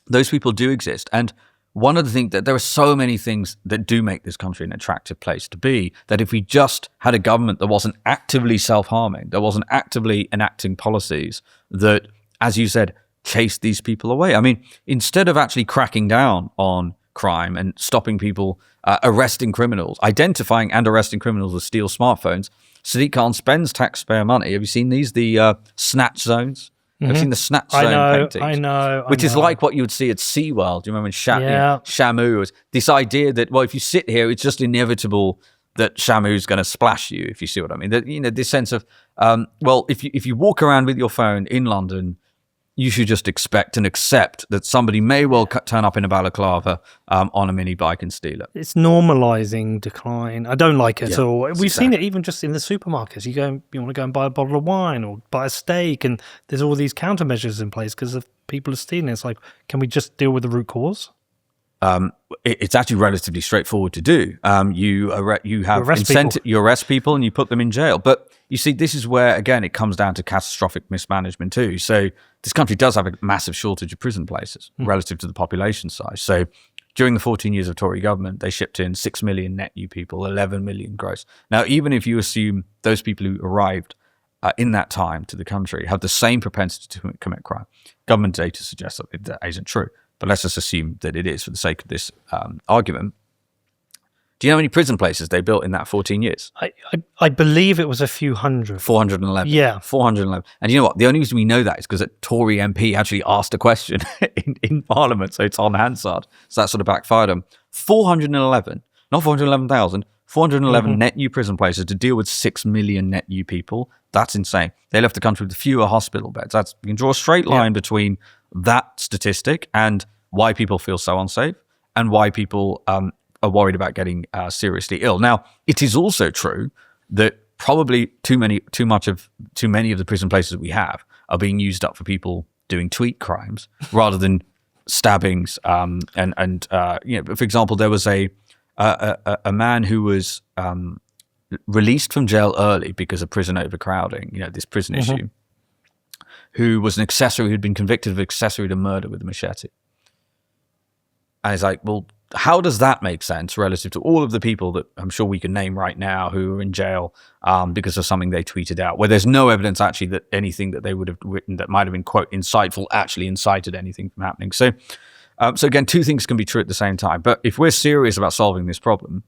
Speaker 1: those people do exist. And one of the things that there are so many things that do make this country an attractive place to be, that if we just had a government that wasn't actively self-harming, that wasn't actively enacting policies that, as you said, chase these people away. I mean, instead of actually cracking down on crime and stopping people, arresting criminals, identifying and arresting criminals who steal smartphones, Sadiq Khan spends taxpayer money. Have you seen these? The snatch zones? Have you seen the snatch zone paintings?
Speaker 2: I know.
Speaker 1: Which is like what you would see at SeaWorld. Do you remember when Shamu was this idea that, well, if you sit here, it's just inevitable that Shamu's going to splash you, if you see what I mean. That, this sense of, if you walk around with your phone in London, you should just expect and accept that somebody may well turn up in a balaclava on a mini bike and steal it.
Speaker 2: It's normalising decline. I don't like it at all. We've seen it even just in the supermarkets. You want to go and buy a bottle of wine or buy a steak, and there's all these countermeasures in place because of people are stealing. It's like, can we just deal with the root cause?
Speaker 1: It's actually relatively straightforward to do. You arrest people and you put them in jail. But you see, this is where, again, it comes down to catastrophic mismanagement too. So this country does have a massive shortage of prison places relative to the population size. So during the 14 years of Tory government, they shipped in 6 million net new people, 11 million gross. Now, even if you assume those people who arrived in that time to the country have the same propensity to commit crime, government data suggests that that isn't true. But let's just assume that it is for the sake of this argument. Do you know how many prison places they built in that 14 years?
Speaker 2: I believe it was a few hundred.
Speaker 1: 411.
Speaker 2: Yeah.
Speaker 1: 411. And you know what? The only reason we know that is because a Tory MP actually asked a question in Parliament, so it's on Hansard. So that sort of backfired them. 411, not 411,000, 411 net new prison places to deal with 6 million net new people. That's insane. They left the country with fewer hospital beds. You can draw a straight line between that statistic and why people feel so unsafe and why people are worried about getting seriously ill. Now, it is also true that probably too many of the prison places that we have are being used up for people doing tweet crimes rather than stabbings. For example, there was a man who was released from jail early because of prison overcrowding. This prison issue. who was an accessory who'd been convicted of accessory to murder with a machete. And it's like, well, how does that make sense relative to all of the people that I'm sure we can name right now who are in jail because of something they tweeted out, where there's no evidence actually that anything that they would have written that might have been, quote, insightful actually incited anything from happening. So again, two things can be true at the same time. But if we're serious about solving this problem,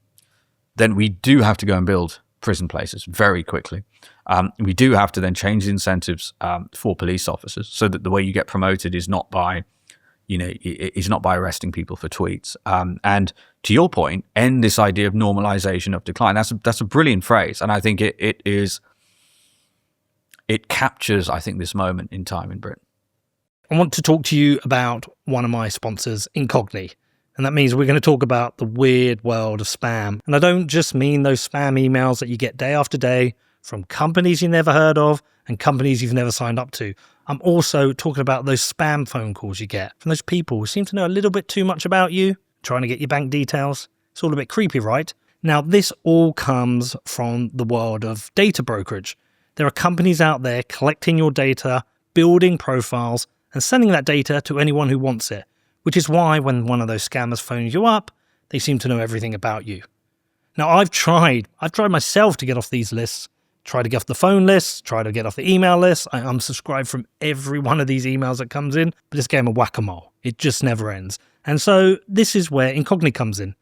Speaker 1: then we do have to go and build prison places very quickly. We do have to then change the incentives for police officers so that the way you get promoted is not by arresting people for tweets. And to your point, end this idea of normalization of decline. That's a brilliant phrase. And I think it captures, I think, this moment in time in Britain.
Speaker 2: I want to talk to you about one of my sponsors, Incogni. And that means we're going to talk about the weird world of spam. And I don't just mean those spam emails that you get day after day from companies you've never heard of and companies you've never signed up to. I'm also talking about those spam phone calls you get from those people who seem to know a little bit too much about you, trying to get your bank details. It's all a bit creepy, right? Now, this all comes from the world of data brokerage. There are companies out there collecting your data, building profiles, and sending that data to anyone who wants it, which is why when one of those scammers phones you up, they seem to know everything about you. Now, I've tried myself to get off these lists, try to get off the phone list, try to get off the email list. I unsubscribe from every one of these emails that comes in, but this game of whack-a-mole, it just never ends. And so this is where Incogni comes in.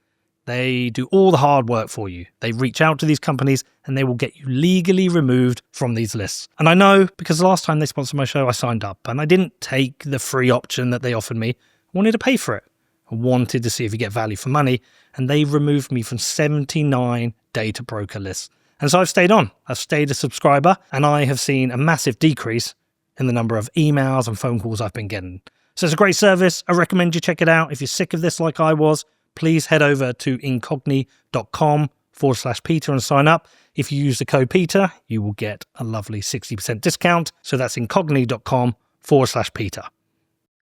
Speaker 2: They do all the hard work for you. They reach out to these companies and they will get you legally removed from these lists. And I know because the last time they sponsored my show, I signed up and I didn't take the free option that they offered me. I wanted to pay for it. I wanted to see if you get value for money. And they removed me from 79 data broker lists. And so I've stayed on. I've stayed a subscriber and I have seen a massive decrease in the number of emails and phone calls I've been getting. So it's a great service. I recommend you check it out. If you're sick of this like I was, please head over to incogni.com/Peter and sign up. If you use the code Peter, you will get a lovely 60% discount. So that's incogni.com/Peter.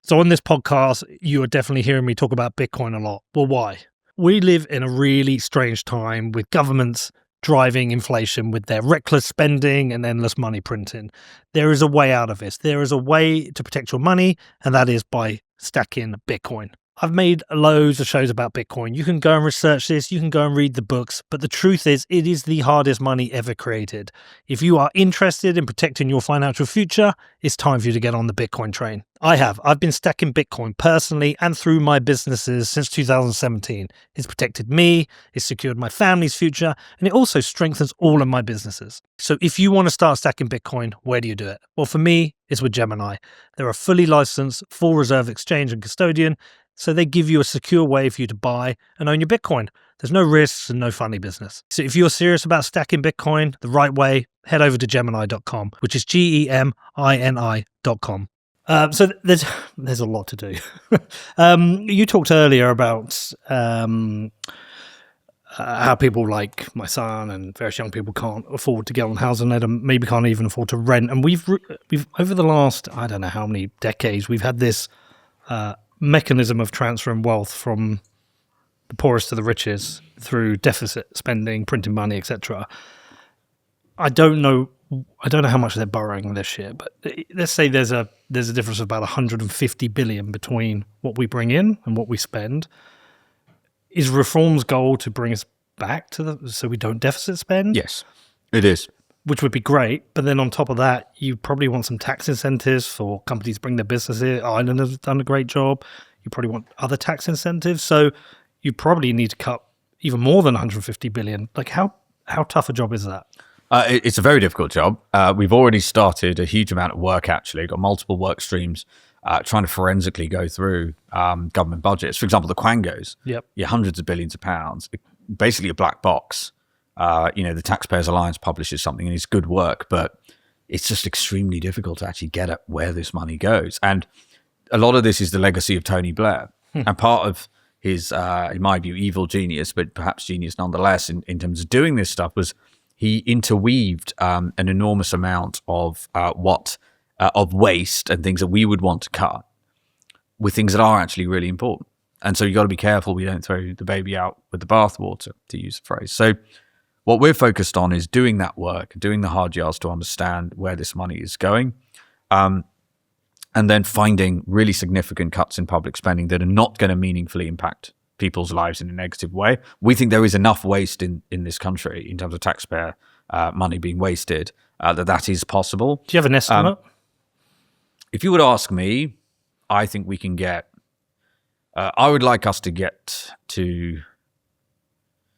Speaker 2: So on this podcast, you are definitely hearing me talk about Bitcoin a lot. Well, why? We live in a really strange time with governments driving inflation with their reckless spending and endless money printing. There is a way out of this. There is a way to protect your money, and that is by stacking Bitcoin. I've made loads of shows about Bitcoin. You can go and research this. You can go and read the books. But the truth is, it is the hardest money ever created. If you are interested in protecting your financial future, it's time for you to get on the Bitcoin train. I've been stacking Bitcoin personally and through my businesses since 2017. It's protected me, it's secured my family's future, and it also strengthens all of my businesses. So if you want to start stacking Bitcoin, where do you do it? Well, for me, it's with Gemini. They're a fully licensed, full reserve exchange and custodian, so they give you a secure way for you to buy and own your Bitcoin. There's no risks and no funny business. So if you're serious about stacking Bitcoin the right way, head over to Gemini.com, which is GEMINI.com. So there's a lot to do. You talked earlier about how people like my son and various young people can't afford to get on the housing ladder, maybe can't even afford to rent. And we've over the last, I don't know how many decades, we've had this mechanism of transferring wealth from the poorest to the richest through deficit spending, printing money, etc. I don't know how much they're borrowing this year, but let's say there's a difference of about 150 billion between what we bring in and what we spend. Is reform's goal to bring us back to so we don't deficit spend?
Speaker 1: Yes, it is.
Speaker 2: Which would be great. But then on top of that, you probably want some tax incentives for companies to bring their business here. Ireland has done a great job. You probably want other tax incentives. So you probably need to cut even more than 150 billion. Like how tough a job is that?
Speaker 1: It's a very difficult job. We've already started a huge amount of work, actually. Got multiple work streams trying to forensically go through government budgets. For example, the Quangos.
Speaker 2: Yep.
Speaker 1: Yeah, hundreds of billions of pounds. Basically a black box. The Taxpayers Alliance publishes something and it's good work, but it's just extremely difficult to actually get at where this money goes. And a lot of this is the legacy of Tony Blair. And part of his, in my view, evil genius, but perhaps genius nonetheless, in terms of doing this stuff, was he interweaved an enormous amount of waste and things that we would want to cut with things that are actually really important. And so you've got to be careful we don't throw the baby out with the bathwater, to use the phrase. So what we're focused on is doing that work, doing the hard yards to understand where this money is going. and then finding really significant cuts in public spending that are not going to meaningfully impact people's lives in a negative way. We think there is enough waste in this country in terms of taxpayer money being wasted that is possible.
Speaker 2: Do you have an estimate?
Speaker 1: If you would ask me, I think we can get, I would like us to get to,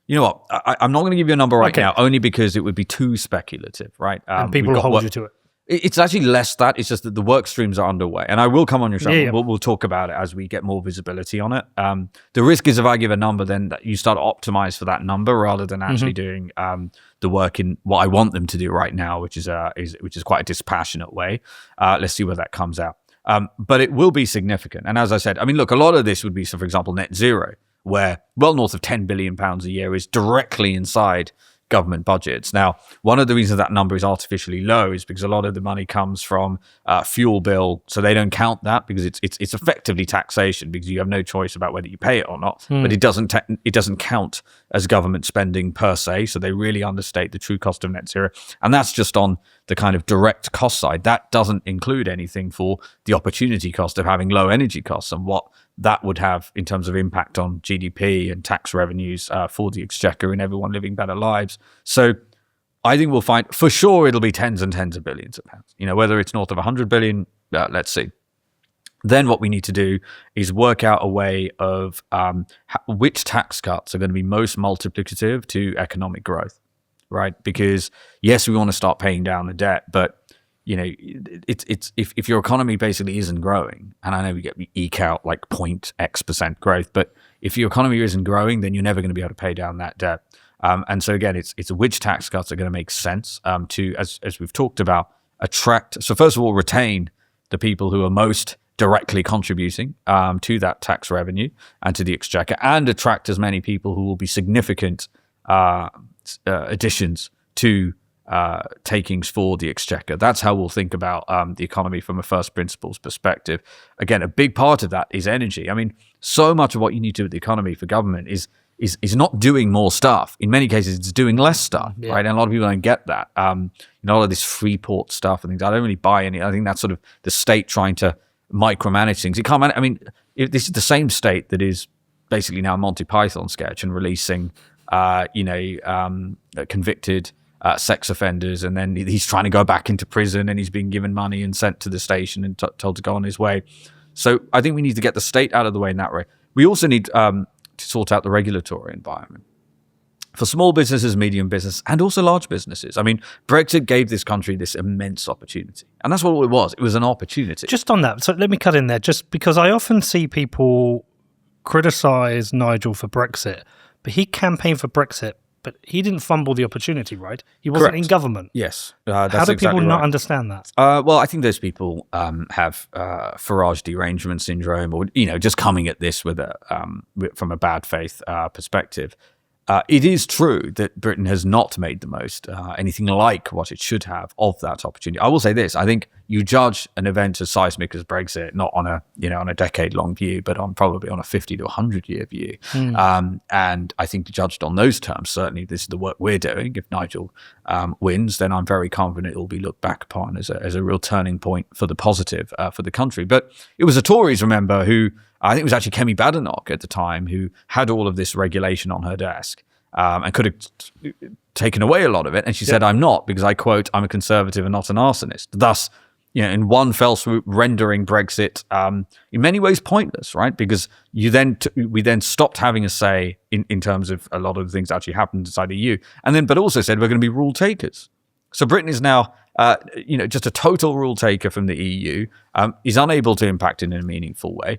Speaker 1: you know what, I'm not going to give you a number right now, only because it would be too speculative, right?
Speaker 2: And people will hold you to it.
Speaker 1: It's actually less that. It's just that the work streams are underway. And I will come on your show. Yeah. We'll talk about it as we get more visibility on it. The risk is if I give a number, then that you start to optimize for that number rather than actually doing the work in what I want them to do right now, which is quite a dispassionate way. Let's see where that comes out. But it will be significant. And as I said, I mean, look, a lot of this would be, so for example, net zero, where well north of £10 billion a year is directly inside government budgets. Now, one of the reasons that number is artificially low is because a lot of the money comes from fuel bill, so they don't count that because it's effectively taxation because you have no choice about whether you pay it or not. But it doesn't count as government spending per se, so they really understate the true cost of net zero. And that's just on the kind of direct cost side. That doesn't include anything for the opportunity cost of having low energy costs and what that would have in terms of impact on GDP and tax revenues for the exchequer and everyone living better lives. So I think we'll find, for sure, it'll be tens and tens of billions of pounds. You know, whether it's north of 100 billion, let's see. Then what we need to do is work out a way of which tax cuts are going to be most multiplicative to economic growth, right? Because yes, we want to start paying down the debt, but you know, it's if your economy basically isn't growing, and I know we eke out like 0.X% growth, but if your economy isn't growing, then you're never going to be able to pay down that debt. And so again, it's which tax cuts are going to make sense to, as we've talked about, attract. So first of all, retain the people who are most directly contributing to that tax revenue and to the exchequer, and attract as many people who will be significant additions to takings for the exchequer. That's how we'll think about the economy from a first principles perspective. Again, a big part of that is energy. I mean, so much of what you need to do with the economy for government is not doing more stuff. In many cases, it's doing less stuff, right? And a lot of people don't get that. You know, all of this Freeport stuff and things, I don't really buy any. I think that's sort of the state trying to micromanage things. You can't manage, I mean, this is the same state that is basically now a Monty Python sketch and releasing, convicted sex offenders, and then he's trying to go back into prison and he's being given money and sent to the station and told to go on his way. So I think we need to get the state out of the way in that way. We also need to sort out the regulatory environment for small businesses, medium business, and also large businesses. I mean, Brexit gave this country this immense opportunity, and that's what it was. It was an opportunity.
Speaker 2: Just on that, so let me cut in there, just because I often see people criticize Nigel for Brexit, but he campaigned for Brexit, but he didn't fumble the opportunity, right? He wasn't in government.
Speaker 1: Yes.
Speaker 2: How do people not understand that?
Speaker 1: Well, I think those people have Farage derangement syndrome, or, you know, just coming at this with from a bad faith perspective. It is true that Britain has not made the most, anything like what it should have, of that opportunity. I will say this: I think you judge an event as seismic as Brexit not on a decade-long view, but probably on a 50 to 100-year view. And I think judged on those terms, certainly this is the work we're doing. If Nigel wins, then I'm very confident it will be looked back upon as a real turning point for the positive for the country. But it was the Tories, remember, who I think it was actually Kemi Badenoch at the time who had all of this regulation on her desk and could have taken away a lot of it. And she said, I'm not, because I quote, I'm a conservative and not an arsonist. Thus, you know, in one fell swoop, rendering Brexit in many ways pointless, right? Because we then stopped having a say in terms of a lot of the things that actually happened inside the EU. But also said we're going to be rule takers. So Britain is now, just a total rule taker from the EU, is unable to impact in a meaningful way.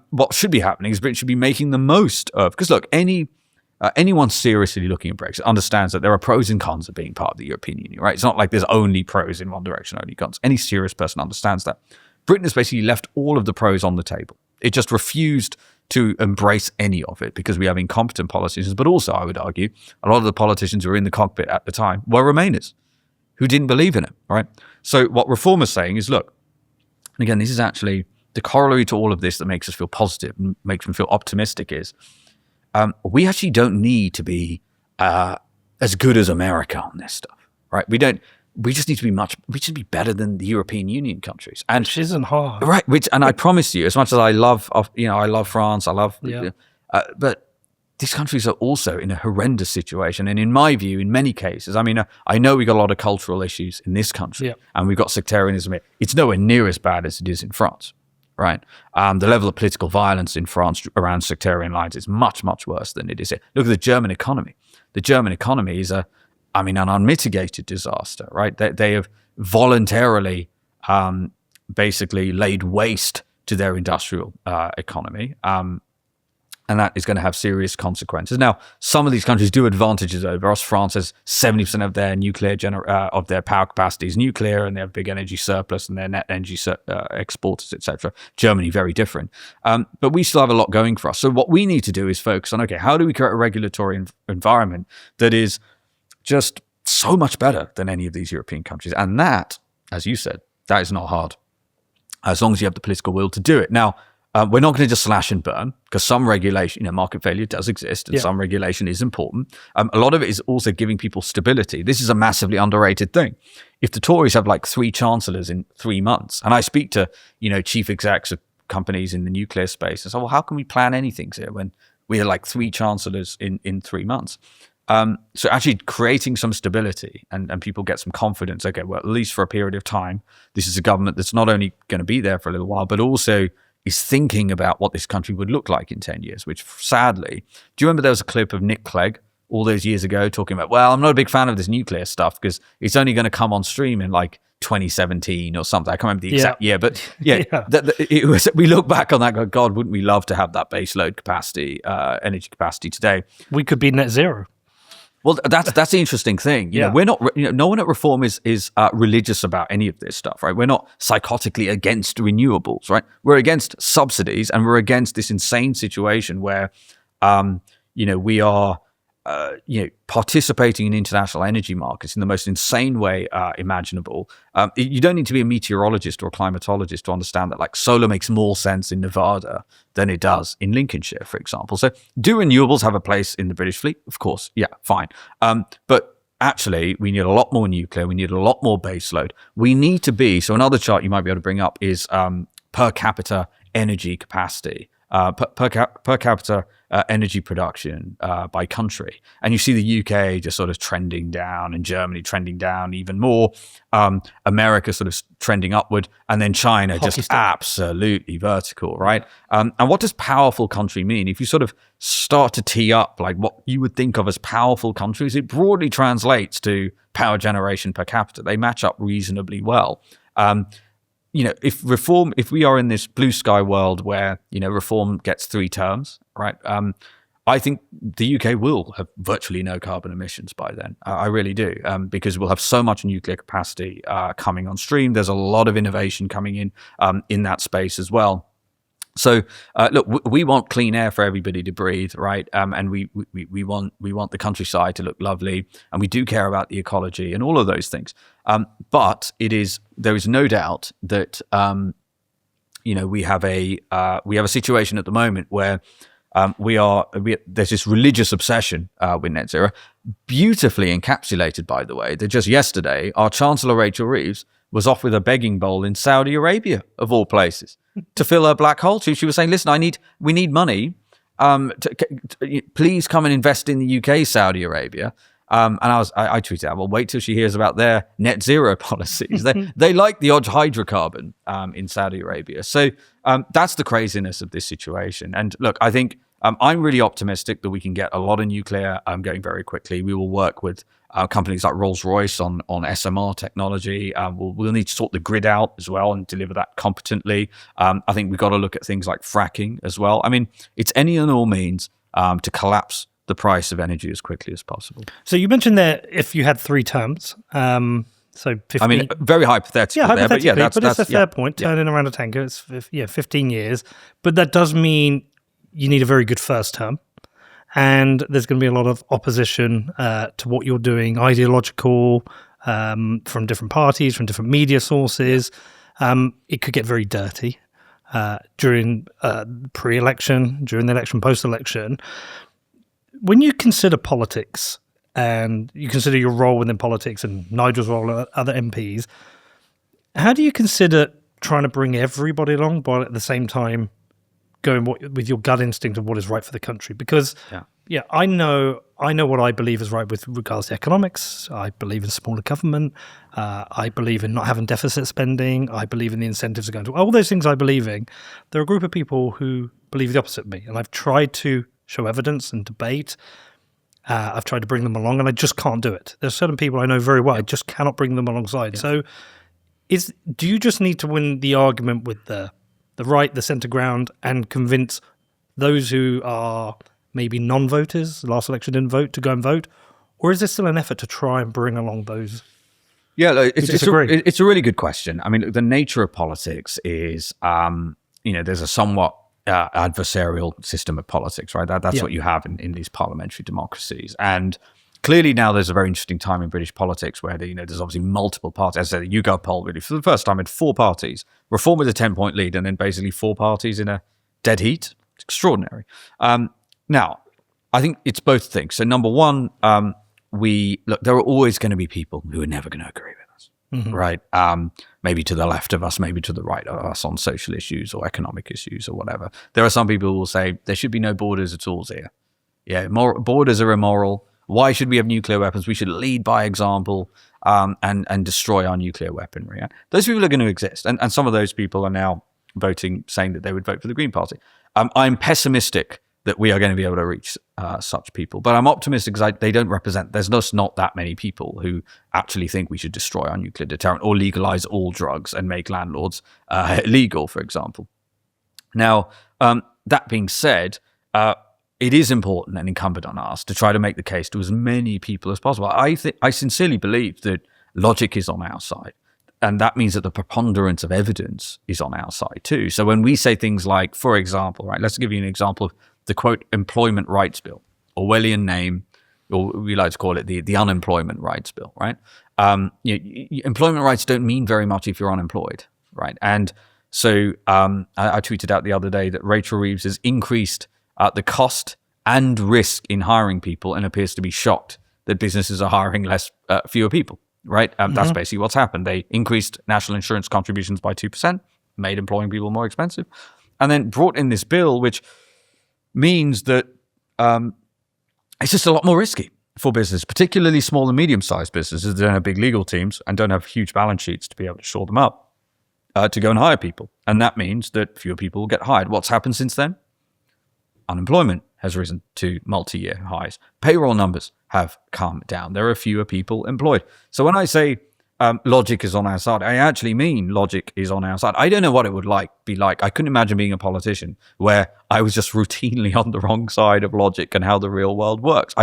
Speaker 1: What should be happening is Britain should be making the most of, because look, anyone seriously looking at Brexit understands that there are pros and cons of being part of the European Union, right? It's not like there's only pros in one direction, only cons. Any serious person understands that. Britain has basically left all of the pros on the table. It just refused to embrace any of it because we have incompetent politicians, but also, I would argue, a lot of the politicians who were in the cockpit at the time were Remainers who didn't believe in it, right? So what Reform is saying is, look, and again, this is actually the corollary to all of this that makes us feel positive and makes me feel optimistic is, we actually don't need to be as good as America on this stuff, right? We don't. we just need to be we should be better than the European Union countries. And
Speaker 2: Which isn't hard.
Speaker 1: right, and I promise you, as much as I love France, but these countries are also in a horrendous situation. And in my view, in many cases, I mean, I know we've got a lot of cultural issues in this country, and we've got sectarianism here. It's nowhere near as bad as it is in France, right? The level of political violence in France around sectarian lines is much, much worse than it is here. Look at the German economy. The German economy is an unmitigated disaster, right? They have voluntarily basically laid waste to their industrial economy. And that is going to have serious consequences. Now, some of these countries do advantages over us. France has 70% of their of their power capacity is nuclear, and they have big energy surplus, and they're net energy exporters, etc. Germany, very different. But we still have a lot going for us. So what we need to do is focus on, okay, how do we create a regulatory environment that is just so much better than any of these European countries? And that, as you said, that is not hard, as long as you have the political will to do it. Now, we're not going to just slash and burn, because some regulation, market failure does exist, and some regulation is important. A lot of it is also giving people stability. This is a massively underrated thing. If the Tories have like 3 chancellors in 3 months, and I speak to, chief execs of companies in the nuclear space, and say, well, how can we plan anything here when we have like 3 chancellors in 3 months? So actually creating some stability and people get some confidence, okay, well, at least for a period of time, this is a government that's not only going to be there for a little while, but also is thinking about what this country would look like in 10 years, which sadly, do you remember there was a clip of Nick Clegg all those years ago talking about, well, I'm not a big fan of this nuclear stuff because it's only going to come on stream in like 2017 or something. I can't remember the exact year, but we look back on that and go, God, wouldn't we love to have that baseload capacity, energy capacity today?
Speaker 2: We could be net zero.
Speaker 1: Well, that's the interesting thing. We're not. No one at Reform is religious about any of this stuff, right? We're not psychotically against renewables, right? We're against subsidies, and we're against this insane situation where, we are, participating in international energy markets in the most insane way imaginable. You don't need to be a meteorologist or a climatologist to understand that, like, solar makes more sense in Nevada than it does in Lincolnshire, for example. So do renewables have a place in the British fleet? Of course. Yeah, fine. But actually, we need a lot more nuclear. We need a lot more baseload. We need to be, so another chart you might be able to bring up is per capita energy capacity. Per capita energy production by country. And you see the UK just sort of trending down, and Germany trending down even more, America sort of trending upward, and then China just absolutely vertical, right? And what does powerful country mean? If you sort of start to tee up like what you would think of as powerful countries, it broadly translates to power generation per capita. They match up reasonably well. If we are in this blue sky world where, Reform gets 3 terms, right? I think the UK will have virtually no carbon emissions by then. I really do, because we'll have so much nuclear capacity coming on stream. There's a lot of innovation coming in that space as well. So look, we want clean air for everybody to breathe, right? And we want the countryside to look lovely, and we do care about the ecology and all of those things. But there is no doubt that we have a situation at the moment where there's this religious obsession with net zero, beautifully encapsulated, by the way, that just yesterday our Chancellor Rachel Reeves was off with a begging bowl in Saudi Arabia, of all places, to fill her black hole. She was saying, listen, we need money. Please come and invest in the UK, Saudi Arabia. And I tweeted out, well, wait till she hears about their net zero policies. They like the odd hydrocarbon in Saudi Arabia. So that's the craziness of this situation. And look, I think I'm really optimistic that we can get a lot of nuclear going very quickly. We will work with companies like Rolls-Royce on SMR technology. We'll need to sort the grid out as well and deliver that competently. I think we've got to look at things like fracking as well. I mean, it's any and all means to collapse the price of energy as quickly as possible.
Speaker 2: So you mentioned that if you had 3 terms, so 15,
Speaker 1: I mean, very hypothetical.
Speaker 2: Yeah, hypothetically,
Speaker 1: there,
Speaker 2: but it's a fair point. Turning around a tanker, it's 15 years. But that does mean you need a very good first term. And there's going to be a lot of opposition to what you're doing, ideological, from different parties, from different media sources. It could get very dirty during pre-election, during the election, post-election. When you consider politics and you consider your role within politics and Nigel's role and other MPs, how do you consider trying to bring everybody along, but at the same time going with your gut instinct of what is right for the country? Because I know what I believe is right with regards to economics. I believe in smaller government. I believe in not having deficit spending. I believe in the incentives are going to all those things I believe in. There are a group of people who believe the opposite of me, and I've tried to show evidence and debate. I've tried to bring them along, and I just can't do it. There's certain people I know very well. I just cannot bring them alongside. So, do you just need to win the argument with the right, the centre ground, and convince those who are maybe non-voters, last election didn't vote, to go and vote? Or is there still an effort to try and bring along those?
Speaker 1: Yeah, it's a really good question. I mean, the nature of politics is, there's a somewhat adversarial system of politics, right? That's what you have in these parliamentary democracies. And clearly now there's a very interesting time in British politics where there's obviously multiple parties. As I said, the YouGov poll really, for the first time, had 4 parties. Reform with a 10-point lead, and then basically 4 parties in a dead heat. It's extraordinary. Now, I think it's both things. So number one, there are always going to be people who are never going to agree with us, right? Maybe to the left of us, maybe to the right of us on social issues or economic issues or whatever. There are some people who will say there should be no borders at all here. Yeah, borders are immoral. Why should we have nuclear weapons? We should lead by example and destroy our nuclear weaponry. Yeah? Those people are going to exist. And some of those people are now voting, saying that they would vote for the Green Party. I'm pessimistic that we are going to be able to reach such people. But I'm optimistic because they don't represent, there's just not that many people who actually think we should destroy our nuclear deterrent or legalize all drugs and make landlords illegal, for example. Now, that being said, it is important and incumbent on us to try to make the case to as many people as possible. I sincerely believe that logic is on our side. And that means that the preponderance of evidence is on our side too. So when we say things like, for example, right, let's give you an example of the quote employment rights bill, Orwellian name, or we like to call it the unemployment rights bill, right? Employment rights don't mean very much if you're unemployed, right? And so I tweeted out the other day that Rachel Reeves has increased the cost and risk in hiring people and appears to be shocked that businesses are hiring fewer people, right? That's basically what's happened. They increased national insurance contributions by 2%, made employing people more expensive, and then brought in this bill, which means that it's just a lot more risky for business, particularly small and medium-sized businesses that don't have big legal teams and don't have huge balance sheets to be able to shore them up to go and hire people. And that means that fewer people will get hired. What's happened since then? Unemployment has risen to multi-year highs. Payroll numbers have come down. There are fewer people employed. So when I say logic is on our side, I actually mean logic is on our side. I don't know what it would be like. I couldn't imagine being a politician where I was just routinely on the wrong side of logic and how the real world works.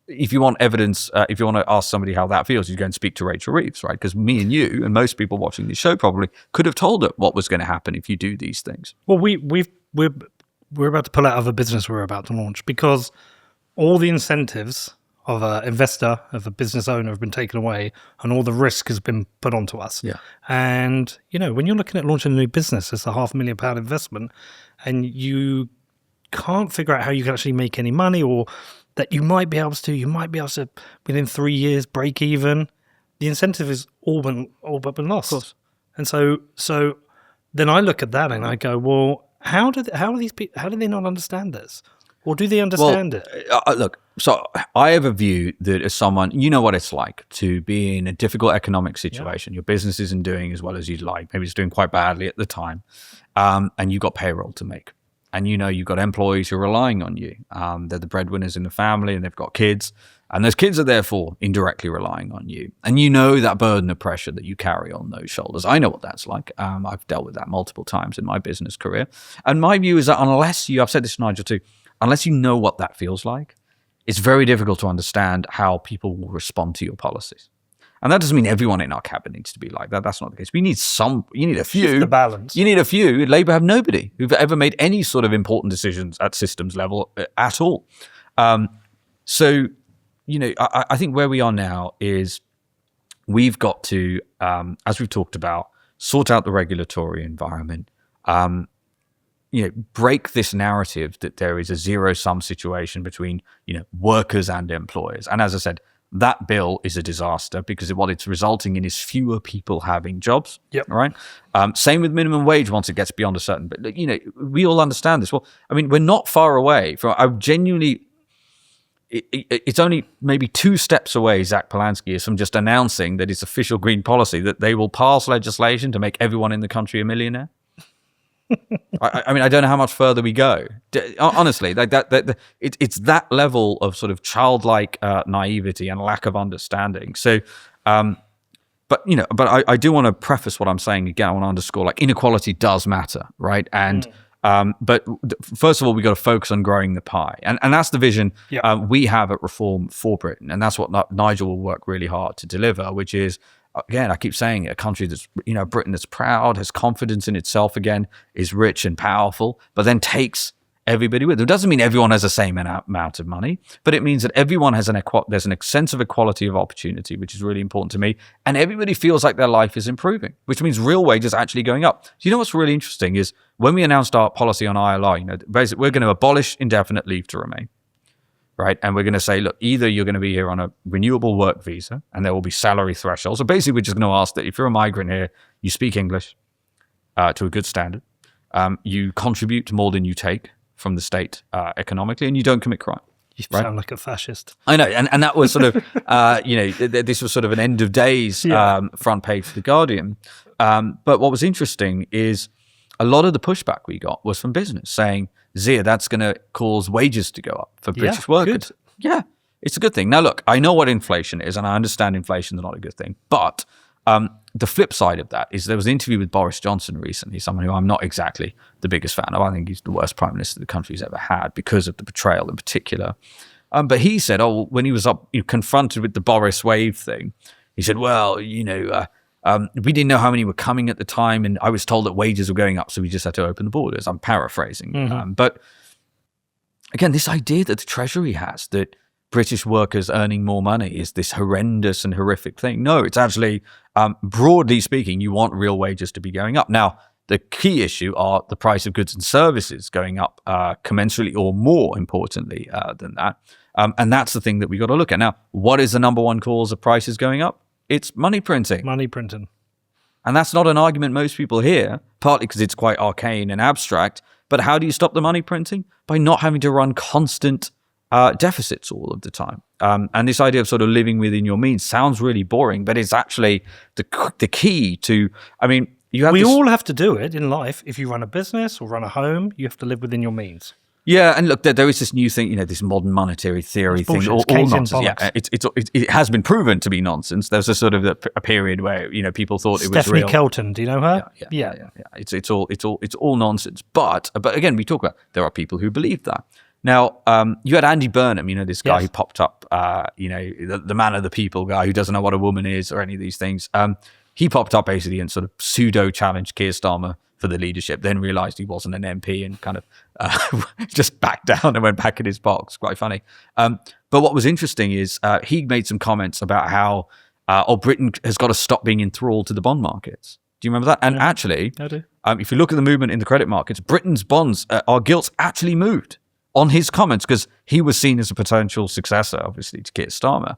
Speaker 1: If you want evidence, if you want to ask somebody how that feels, you go and speak to Rachel Reeves, right? Because me and you and most people watching this show probably could have told her what was going to happen if you do these things.
Speaker 2: Well, we're about to pull out of a business we're about to launch because all the incentives of an investor, of a business owner have been taken away and all the risk has been put onto us.
Speaker 1: Yeah.
Speaker 2: And, when you're looking at launching a new business, it's a £500,000 investment and you can't figure out how you can actually make any money or that you might be able to, within 3 years, break even. The incentive is all but been lost.
Speaker 1: Of course.
Speaker 2: And so then I look at that and I go, well, how do they not understand this? Or do they understand it?
Speaker 1: Look, so I have a view that as someone, you know what it's like to be in a difficult economic situation. Yeah. Your business isn't doing as well as you'd like. Maybe it's doing quite badly at the time. And you've got payroll to make. And you've got employees who are relying on you. They're the breadwinners in the family and they've got kids. And those kids are therefore indirectly relying on you. And that burden of pressure that you carry on those shoulders. I know what that's like. I've dealt with that multiple times in my business career. And my view is that I've said this to Nigel too, unless you know what that feels like, it's very difficult to understand how people will respond to your policies. And that doesn't mean everyone in our cabinet needs to be like that. That's not the case. You need a few.
Speaker 2: Just the balance.
Speaker 1: You need a few. Labour have nobody who've ever made any sort of important decisions at systems level at all. So, I think where we are now is we've got to, as we've talked about, sort out the regulatory environment, break this narrative that there is a zero-sum situation between, workers and employers. And as I said, that bill is a disaster because what it's resulting in is fewer people having jobs.
Speaker 2: Yep.
Speaker 1: Right. Same with minimum wage once it gets beyond a certain. But we all understand this. Well, I mean, we're not far away from. I genuinely. It's only maybe 2 steps away. Zach Polanski is from just announcing that it's official green policy that they will pass legislation to make everyone in the country a millionaire. I mean, I don't know how much further we go. Honestly, like it's that level of sort of childlike naivety and lack of understanding. So, but I do want to preface what I'm saying again. I want to underscore, like, inequality does matter, right? And but first of all, we got to focus on growing the pie, and that's the vision we have at Reform for Britain, and that's what Nigel will work really hard to deliver, which is. Again, I keep saying it, a country that's, Britain that's proud, has confidence in itself again, is rich and powerful, but then takes everybody with it. It doesn't mean everyone has the same amount of money, but it means that everyone has there's a sense of equality of opportunity, which is really important to me. And everybody feels like their life is improving, which means real wages are actually going up. So what's really interesting is when we announced our policy on ILR, basically we're going to abolish indefinite leave to remain. Right. And we're going to say, look, either you're going to be here on a renewable work visa and there will be salary thresholds. So basically, we're just going to ask that if you're a migrant here, you speak English to a good standard, you contribute more than you take from the state economically, and you don't commit crime.
Speaker 2: You sound like a fascist.
Speaker 1: I know. And that was sort of, this was sort of an end of days front page for The Guardian. But what was interesting is a lot of the pushback we got was from business saying, Zia, that's going to cause wages to go up for British workers. Good. Yeah, it's a good thing. Now, look, I know what inflation is, and I understand inflation is not a good thing. But the flip side of that is there was an interview with Boris Johnson recently, someone who I'm not exactly the biggest fan of. I think he's the worst prime minister the country's ever had because of the betrayal in particular. But he said, when he was confronted with the Boris wave thing, he said, well, we didn't know how many were coming at the time, and I was told that wages were going up, so we just had to open the borders. I'm paraphrasing. But again, this idea that the Treasury has, that British workers earning more money is this horrendous and horrific thing. No, it's actually, broadly speaking, you want real wages to be going up. Now, the key issue are the price of goods and services going up commensurately or more importantly than that. And that's the thing that we got to look at. Now, what is the number one cause of prices going up? It's money printing.
Speaker 2: Money printing.
Speaker 1: And that's not an argument most people hear, partly because it's quite arcane and abstract. But how do you stop the money printing? By not having to run constant deficits all of the time. And this idea of sort of living within your means sounds really boring, but it's actually the key to, we
Speaker 2: all have to do it in life. If you run a business or run a home, you have to live within your means.
Speaker 1: Yeah, and look, there is this new thing, this modern monetary theory thing, all nonsense. Yeah, it has been proven to be nonsense. There's a sort of a period where people thought it was real.
Speaker 2: Stephanie Kelton, do you know her?
Speaker 1: Yeah. It's all nonsense. But again, we talk about there are people who believe that. Now, you had Andy Burnham, this guy who popped up, the man of the people guy who doesn't know what a woman is or any of these things. He popped up basically and sort of pseudo challenged Keir Starmer for the leadership, then realised he wasn't an MP and kind of just backed down and went back in his box. Quite funny. But what was interesting is he made some comments about how Britain has got to stop being enthralled to the bond markets. Do you remember that? And actually,
Speaker 2: I do.
Speaker 1: If you look at the movement in the credit markets, Britain's bonds, our gilts actually moved on his comments because he was seen as a potential successor, obviously, to Keir Starmer.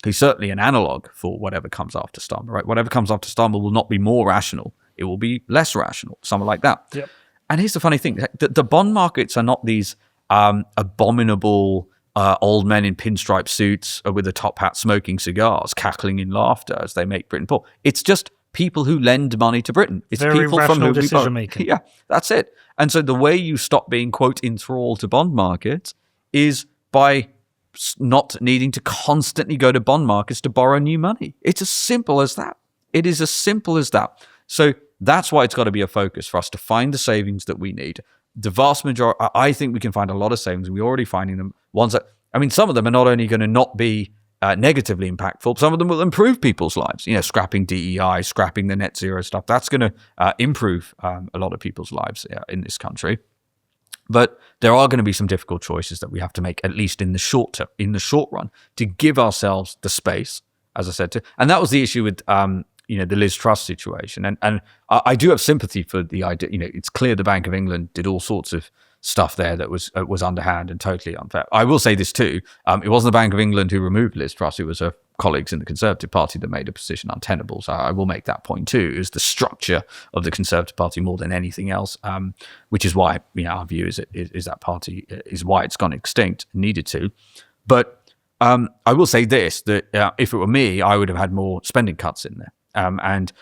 Speaker 1: He's certainly an analogue for whatever comes after Starmer, right? Whatever comes after Starmer will not be more rational. It will be less rational, something like that.
Speaker 2: Yep.
Speaker 1: And here's the funny thing. The bond markets are not these abominable old men in pinstripe suits with a top hat smoking cigars, cackling in laughter as they make Britain poor. It's just people who lend money to Britain. It's
Speaker 2: very
Speaker 1: people
Speaker 2: rational
Speaker 1: from whom
Speaker 2: decision making.
Speaker 1: Yeah, that's it. And so the way you stop being, quote, enthralled to bond markets is by not needing to constantly go to bond markets to borrow new money. It's as simple as that. It is as simple as that. So that's why it's got to be a focus for us to find the savings that we need. The vast majority, I think we can find a lot of savings. We're already finding them. Ones that, some of them are not only going to not be negatively impactful, some of them will improve people's lives. Scrapping DEI, scrapping the net zero stuff. That's going to improve a lot of people's lives in this country. But there are going to be some difficult choices that we have to make, at least in the short term, in the short run, to give ourselves the space, as I said, and that was the issue with the Liz Truss situation, and I do have sympathy for the idea. It's clear the Bank of England did all sorts of stuff there that was underhand and totally unfair. I will say this too: it wasn't the Bank of England who removed Liz Truss; it was her colleagues in the Conservative Party that made a position untenable. So I will make that point too. It was the structure of the Conservative Party more than anything else, which is why our view is that party is why it's gone extinct and needed to. But I will say this, that if it were me, I would have had more spending cuts in there. And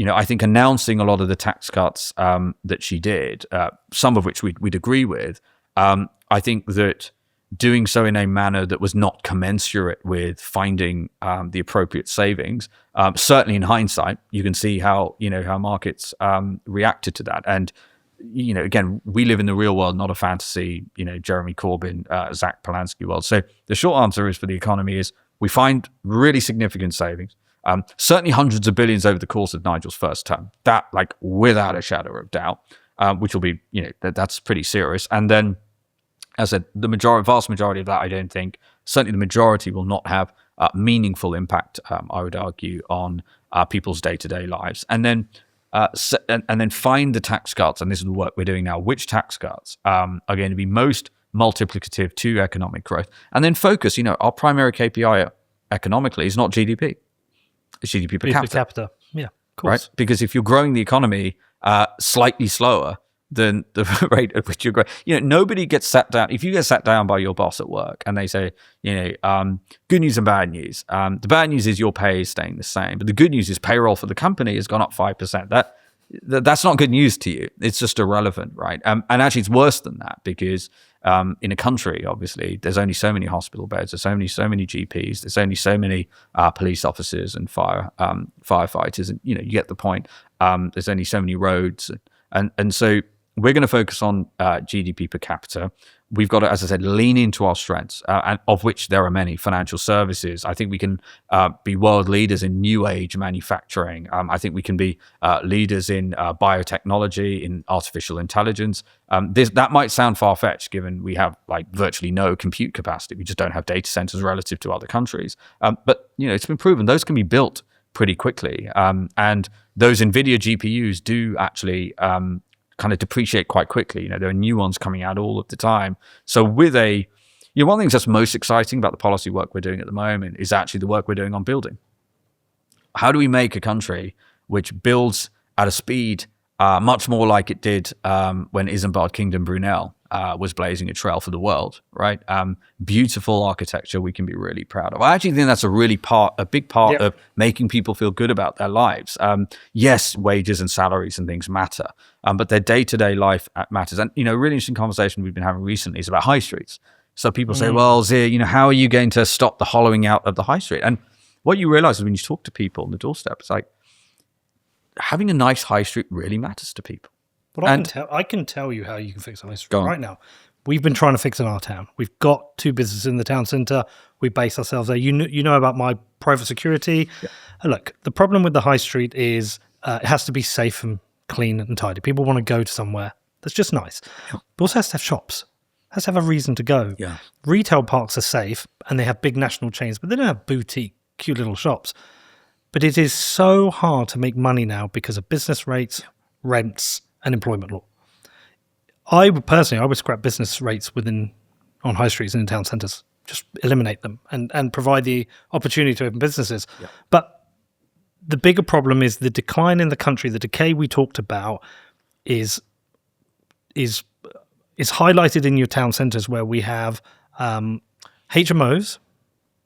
Speaker 1: I think announcing a lot of the tax cuts that she did, some of which we'd agree with, I think that doing so in a manner that was not commensurate with finding the appropriate savings, certainly in hindsight, you can see how markets reacted to that. And again, we live in the real world, not a fantasy, Jeremy Corbyn, Zach Polanski world. So the short answer is for the economy is we find really significant savings, certainly hundreds of billions over the course of Nigel's first term. That, like, without a shadow of doubt, which will be, that's pretty serious. And then, as I said, the vast majority of that, I don't think, certainly the majority will not have meaningful impact, I would argue, on people's day-to-day lives. And then and then find the tax cuts, and this is the work we're doing now, which tax cuts are going to be most multiplicative to economic growth, and then focus, our primary KPI economically is not GDP, it's GDP per capita.
Speaker 2: Per capita, yeah, of course.
Speaker 1: Right? Because if you're growing the economy slightly slower than the rate at which you're growing, nobody gets sat down. If you get sat down by your boss at work and they say, good news and bad news. The bad news is your pay is staying the same, but the good news is payroll for the company has gone up 5%. That's not good news to you. It's just irrelevant, right? And actually, it's worse than that, because in a country, obviously, there's only so many hospital beds, there's only so many GPs, there's only so many police officers and firefighters, and you get the point. There's only so many roads, and so we're going to focus on GDP per capita. We've got to, as I said, lean into our strengths, and of which there are many. Financial services. I think we can be world leaders in new age manufacturing. I think we can be leaders in biotechnology, in artificial intelligence. That might sound far-fetched, given we have virtually no compute capacity. We just don't have data centers relative to other countries. But it's been proven those can be built pretty quickly. And those NVIDIA GPUs do actually kind of depreciate quite quickly. There are new ones coming out all of the time. So with one of the things that's most exciting about the policy work we're doing at the moment is actually the work we're doing on building. How do we make a country which builds at a speed much more like it did when Isambard Kingdom Brunel was blazing a trail for the world, right? Beautiful architecture we can be really proud of. I actually think that's a big part of making people feel good about their lives. Yes, wages and salaries and things matter, but their day-to-day life matters. And, a really interesting conversation we've been having recently is about high streets. So people say, well, Zia, how are you going to stop the hollowing out of the high street? And what you realize is when you talk to people on the doorstep, it's like having a nice high street really matters to people.
Speaker 2: But I can tell you how you can fix a high street right now. We've been trying to fix in our town. We've got 2 businesses in the town centre. We base ourselves there. You know about my private security. Yeah. Look, the problem with the high street is it has to be safe and clean and tidy. People want to go to somewhere that's just nice. Yeah. It also has to have shops. It has to have a reason to go. Yeah. Retail parks are safe and they have big national chains, but they don't have boutique, cute little shops. But it is so hard to make money now because of business rates, rents, and employment law. I would scrap business rates on high streets and in town centres. Just eliminate them and provide the opportunity to open businesses. Yeah. But the bigger problem is the decline in the country. The decay we talked about is highlighted in your town centres, where we have HMOs.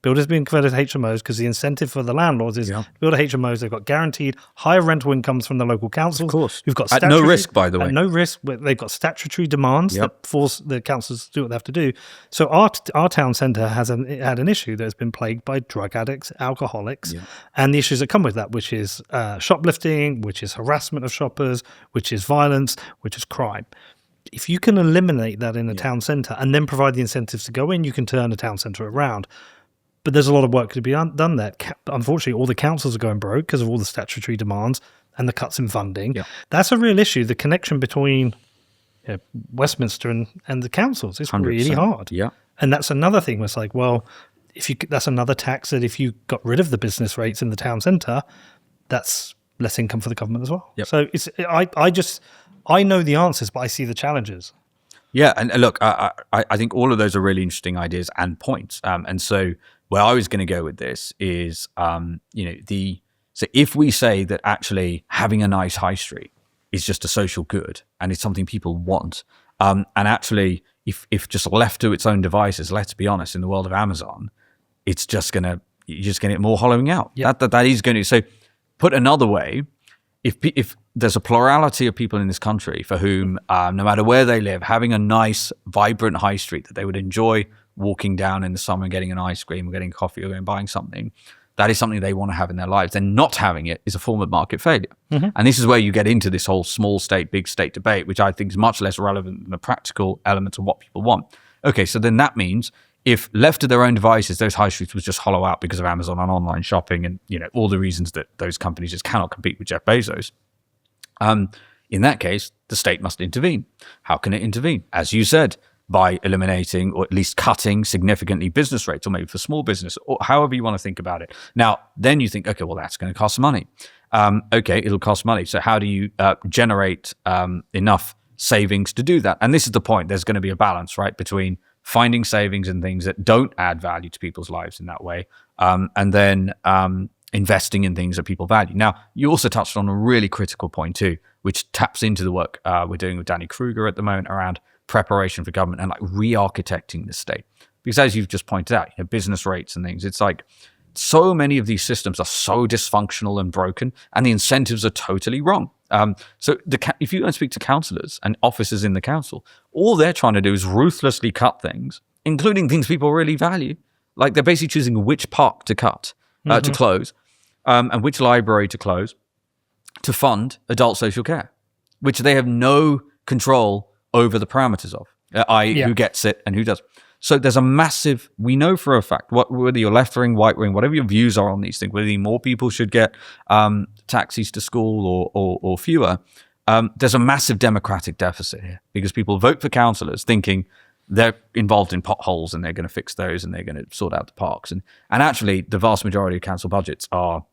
Speaker 2: Builders being converted to HMOs because the incentive for the landlords is to build HMOs. They've got guaranteed higher rental incomes from the local councils. Of course. You've got
Speaker 1: at no risk, by the way.
Speaker 2: At no risk. They've got statutory demands that force the councils to do what they have to do. So our town centre had an issue that has been plagued by drug addicts, alcoholics, and the issues that come with that, which is shoplifting, which is harassment of shoppers, which is violence, which is crime. If you can eliminate that in a town centre and then provide the incentives to go in, you can turn a town centre around. But there's a lot of work to be done there. Unfortunately, all the councils are going broke because of all the statutory demands and the cuts in funding. Yeah. That's a real issue. The connection between Westminster and the councils is 100%. Really hard. Yeah. And that's another thing where it's like, well, that's another tax that if you got rid of the business rates in the town centre, that's less income for the government as well.
Speaker 1: Yep.
Speaker 2: So I know the answers, but I see the challenges.
Speaker 1: Yeah, and look, I think all of those are really interesting ideas and points. And so where I was going to go with this is, so if we say that actually having a nice high street is just a social good and it's something people want, and actually if just left to its own devices, let's be honest, in the world of Amazon, it's just you're just going to get more hollowing out.
Speaker 2: Yep.
Speaker 1: That is going to. So put another way, if there's a plurality of people in this country for whom, no matter where they live, having a nice, vibrant high street that they would enjoy walking down in the summer, getting an ice cream or getting coffee or going buying something, that is something they want to have in their lives. Then not having it is a form of market failure. Mm-hmm. And this is where you get into this whole small state, big state debate, which I think is much less relevant than the practical elements of what people want. Okay, so then that means if left to their own devices, those high streets would just hollow out because of Amazon and online shopping and all the reasons that those companies just cannot compete with Jeff Bezos. In that case, the state must intervene. How can it intervene? As you said, by eliminating or at least cutting significantly business rates, or maybe for small business, or however you want to think about it. Now, then you think, okay, well, that's going to cost money. Okay, it'll cost money. So how do you generate enough savings to do that? And this is the point. There's going to be a balance, right, between finding savings in things that don't add value to people's lives in that way, and then investing in things that people value. Now, you also touched on a really critical point too, which taps into the work we're doing with Danny Kruger at the moment around preparation for government and like re-architecting the state. Because as you've just pointed out, business rates and things, it's like so many of these systems are so dysfunctional and broken, and the incentives are totally wrong. So if you go and speak to councillors and officers in the council, all they're trying to do is ruthlessly cut things, including things people really value. Like they're basically choosing which park to cut, to close, and which library to close, to fund adult social care, which they have no control over the parameters of, who gets it and who doesn't. So there's a massive, we know for a fact, whether you're left wing, right wing, whatever your views are on these things, whether more people should get taxis to school or fewer, there's a massive democratic deficit here because people vote for councillors thinking they're involved in potholes and they're going to fix those and they're going to sort out the parks. And actually, the vast majority of council budgets are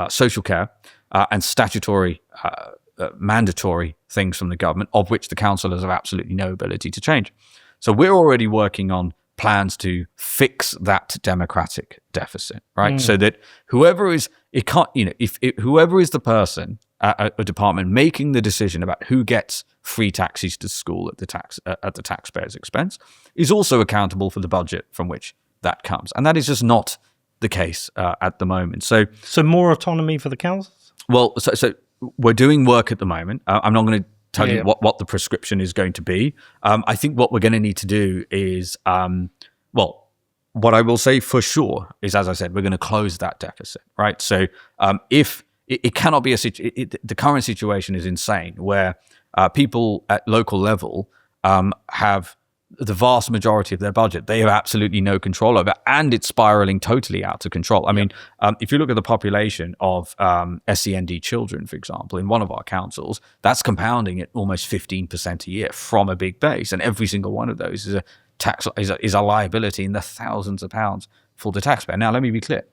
Speaker 1: social care and statutory mandatory things from the government, of which the councillors have absolutely no ability to change. So we're already working on plans to fix that democratic deficit, right? So that whoever is the person at a department making the decision about who gets free taxis to school at the taxpayer's expense is also accountable for the budget from which that comes, and that is just not the case at the moment. So
Speaker 2: more autonomy for the councils. Well,
Speaker 1: so we're doing work at the moment. I'm not going to tell you what the prescription is going to be. I think what we're going to need to do is, what I will say for sure is, as I said, we're going to close that deficit, right? So if it cannot be the current situation is insane, where people at local level have the vast majority of their budget they have absolutely no control over, and it's spiraling totally out of control. I mean, if you look at the population of SEND children, for example, in one of our councils, that's compounding at almost 15% a year from a big base, and every single one of those is a liability in the thousands of pounds for the taxpayer. Now, let me be clear.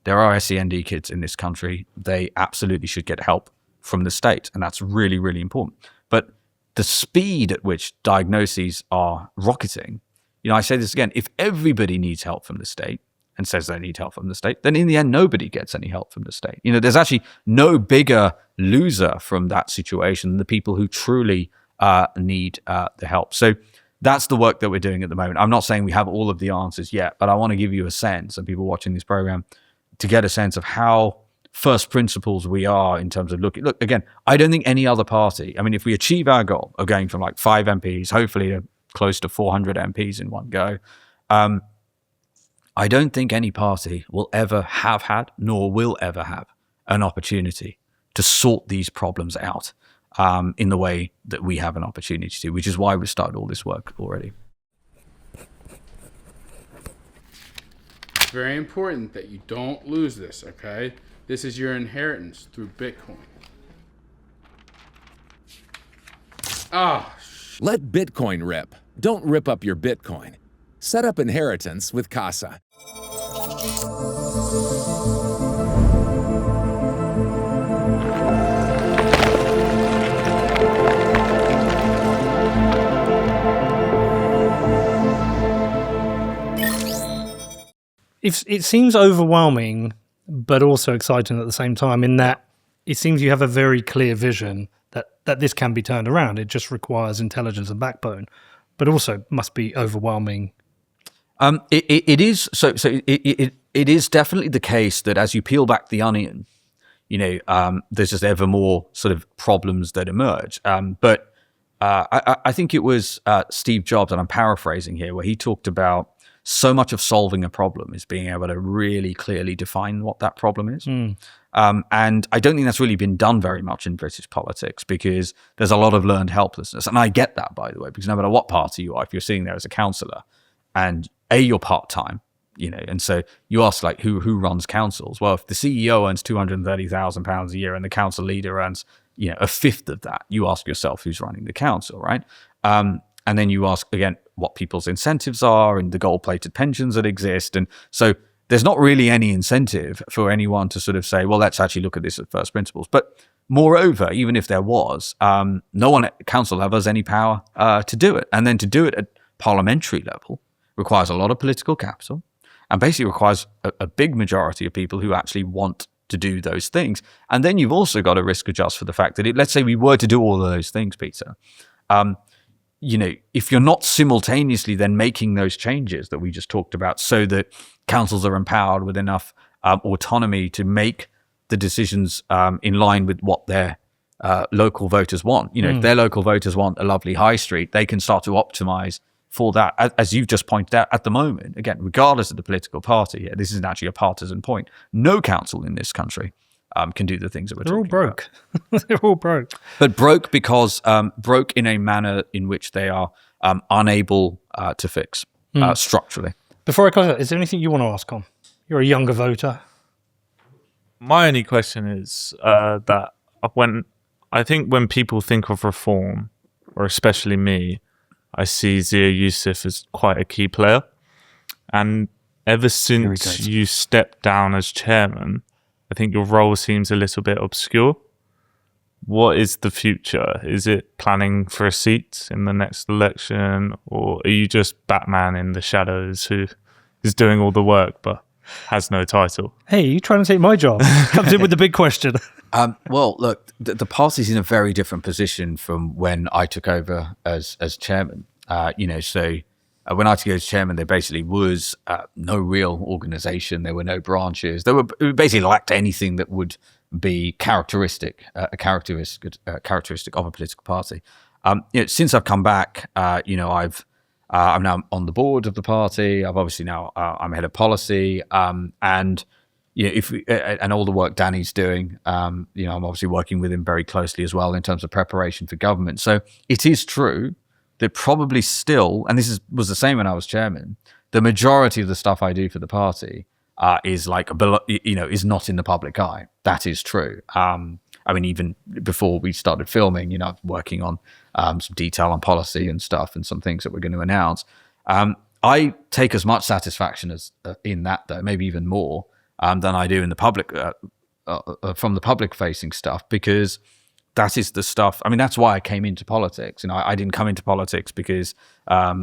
Speaker 1: There are SEND kids in this country. They absolutely should get help from the state, and that's really, really important. But the speed at which diagnoses are rocketing, I say this again, if everybody needs help from the state and says they need help from the state, then in the end, nobody gets any help from the state. There's actually no bigger loser from that situation than the people who truly need the help. So that's the work that we're doing at the moment. I'm not saying we have all of the answers yet, but I want to give you a sense, and people watching this program, to get a sense of how first principles we are in terms of look, again, I don't think any other party, if we achieve our goal of going from like 5 MPs, hopefully to close to 400 MPs in one go, I don't think any party will ever have had, nor will ever have, an opportunity to sort these problems out in the way that we have an opportunity to, which is why we started all this work already.
Speaker 5: It's very important that you don't lose this, okay? This is your inheritance through Bitcoin.
Speaker 6: Let Bitcoin rip. Don't rip up your Bitcoin. Set up inheritance with Casa.
Speaker 2: it seems overwhelming, but also exciting at the same time, in that it seems you have a very clear vision that this can be turned around. It just requires intelligence and backbone, but also must be overwhelming.
Speaker 1: It is so. It is definitely the case that as you peel back the onion, there's just ever more sort of problems that emerge. But I think it was Steve Jobs, and I'm paraphrasing here, where he talked about so much of solving a problem is being able to really clearly define what that problem is. And I don't think that's really been done very much in British politics, because there's a lot of learned helplessness. And I get that, by the way, because no matter what party you are, if you're sitting there as a councillor and you're part-time, and so you ask, like, who runs councils? Well, if the CEO earns £230,000 a year and the council leader earns, a fifth of that, you ask yourself who's running the council, right? And then you ask, again, what people's incentives are and the gold-plated pensions that exist. And so there's not really any incentive for anyone to sort of say, well, let's actually look at this at first principles. But moreover, even if there was, no one at council level has any power to do it. And then to do it at parliamentary level requires a lot of political capital, and basically requires a big majority of people who actually want to do those things. And then you've also got to risk adjust for the fact that let's say we were to do all of those things, Peter, if you're not simultaneously then making those changes that we just talked about, so that councils are empowered with enough autonomy to make the decisions in line with what their local voters want. If their local voters want a lovely high street, they can start to optimize for that. As you've just pointed out, at the moment, again, regardless of the political party, this isn't actually a partisan point. No council in this country can do the things that we're talking about.
Speaker 2: They're all broke.
Speaker 1: But broke because broke in a manner in which they are unable to fix structurally.
Speaker 2: Before I close out, is there anything you want to ask on? You're a younger voter.
Speaker 4: My only question is that when people think of reform, or especially me, I see Zia Yusuf as quite a key player. And ever since you stepped down as chairman, I think your role seems a little bit obscure. What is the future? Is it planning for a seat in the next election, or are you just Batman in the shadows who is doing all the work but has no title?
Speaker 2: Hey, you trying to take my job? Comes in with the big question.
Speaker 1: Well, look, the party's in a very different position from when I took over as chairman. So when I took over as chairman, there basically was no real organisation. There were no branches. It basically lacked anything that would be a characteristic of a political party. Since I've come back, I'm now on the board of the party. I've obviously now I'm head of policy, and and all the work Danny's doing, I'm obviously working with him very closely as well in terms of preparation for government. So it is true that probably still, and this was the same when I was chairman, the majority of the stuff I do for the party is is not in the public eye. That is true. Even before we started filming, working on some detail on policy and stuff, and some things that we're going to announce. I take as much satisfaction as in that, though, maybe even more than I do in the public from the public-facing stuff, because that is the stuff. I mean, that's why I came into politics. I didn't come into politics because I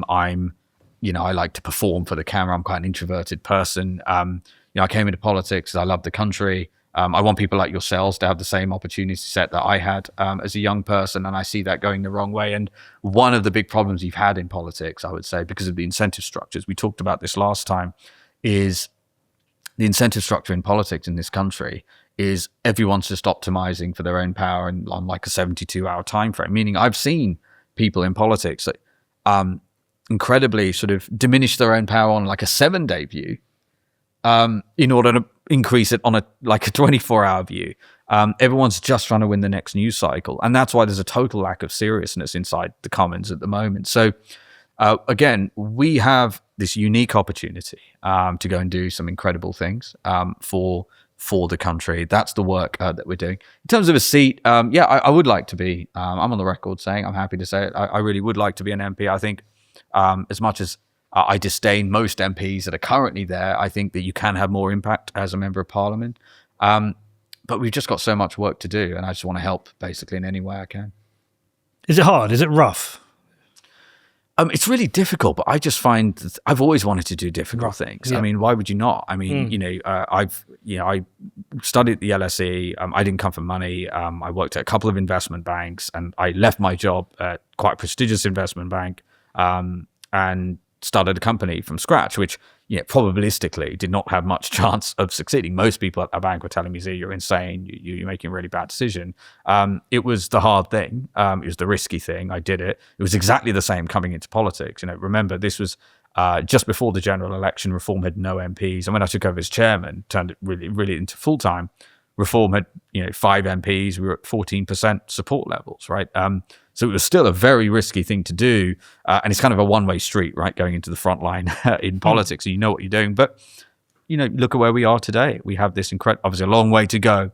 Speaker 1: like to perform for the camera. I'm quite an introverted person. I came into politics because I love the country. I want people like yourselves to have the same opportunity set that I had as a young person, and I see that going the wrong way. And one of the big problems you've had in politics, I would say, because of the incentive structures, we talked about this last time, is the incentive structure in politics in this country is everyone's just optimizing for their own power and on like a 72-hour time frame. Meaning I've seen people in politics that incredibly sort of diminish their own power on like a 7-day view in order to increase it on a 24-hour view. Everyone's just trying to win the next news cycle. And that's why there's a total lack of seriousness inside the Commons at the moment. So again, we have this unique opportunity to go and do some incredible things for the country. That's the work that we're doing. In terms of a seat, I would like to be, I'm on the record saying, I'm happy to say it, I really would like to be an MP. I think as much as I disdain most MPs that are currently there, I think that you can have more impact as a member of parliament. But we've just got so much work to do, and I just want to help basically in any way I can.
Speaker 2: Is it hard? Is it rough?
Speaker 1: It's really difficult, but I just find that I've always wanted to do difficult things.
Speaker 2: Yeah.
Speaker 1: I mean, why would you not? I mean, I studied at the LSE. I didn't come from money. I worked at a couple of investment banks, and I left my job at quite a prestigious investment bank, and started a company from scratch, which probabilistically did not have much chance of succeeding. Most people at a bank were telling me, Zia, you're insane. You're making a really bad decision. It was the hard thing. It was the risky thing. I did it. It was exactly the same coming into politics. Remember, this was just before the general election. Reform had no MPs. And when I took over as chairman, turned it really into full-time. Reform had 5 MPs. We were at 14% support levels, right? So it was still a very risky thing to do. And it's kind of a one-way street, right? Going into the front line in politics. So you know what you're doing. But, look at where we are today. We have this obviously a long way to go,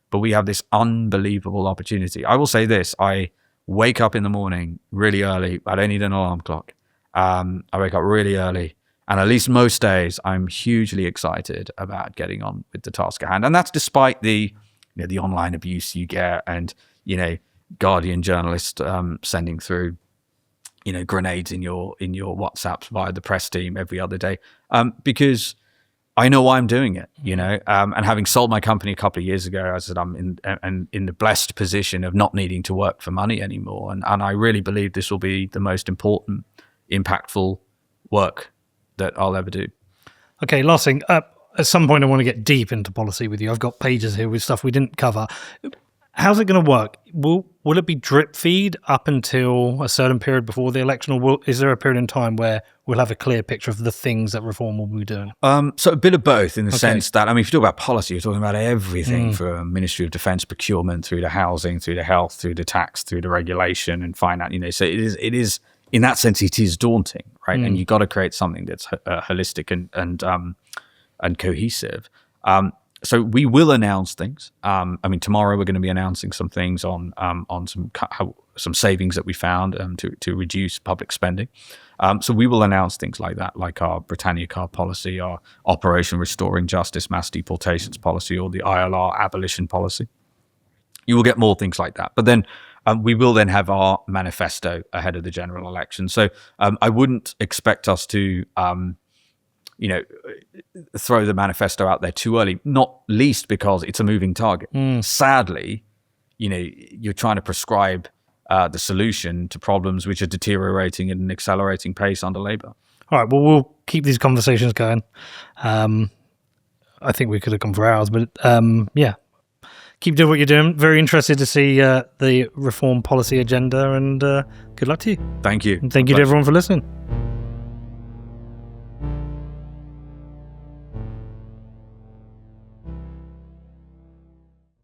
Speaker 1: but we have this unbelievable opportunity. I will say this. I wake up in the morning really early. I don't need an alarm clock. I wake up really early. And at least most days, I'm hugely excited about getting on with the task at hand. And that's despite the online abuse you get and, Guardian journalists sending through, grenades in your WhatsApps via the press team every other day, because I know why I'm doing it, and having sold my company a couple of years ago, as I said, I'm in the blessed position of not needing to work for money anymore. And I really believe this will be the most important, impactful work that I'll ever do.
Speaker 2: Okay, last thing. At some point, I want to get deep into policy with you. I've got pages here with stuff we didn't cover. How's it going to work? Will it be drip feed up until a certain period before the election, or is there a period in time where we'll have a clear picture of the things that reform will be doing?
Speaker 1: So a bit of both, in the sense that, if you talk about policy, you're talking about everything from Ministry of Defence procurement through to housing, through to health, through to tax, through to regulation and finance. So it is in that sense, it is daunting, right? And you've got to create something that's holistic and cohesive. So we will announce things. Tomorrow we're going to be announcing some things on some savings that we found to reduce public spending. So we will announce things like that, like our Britannia card policy, our Operation Restoring Justice mass deportations policy, or the ILR abolition policy. You will get more things like that. But then we will then have our manifesto ahead of the general election. So I wouldn't expect us to throw the manifesto out there too early, not least because it's a moving target. Sadly, you're trying to prescribe the solution to problems which are deteriorating at an accelerating pace under Labour.
Speaker 2: All right, well, we'll keep these conversations going. I think we could have gone for hours, but keep doing what you're doing. Very interested to see the reform policy agenda, and good luck to you.
Speaker 1: Thank you.
Speaker 2: And thank you to everyone for listening.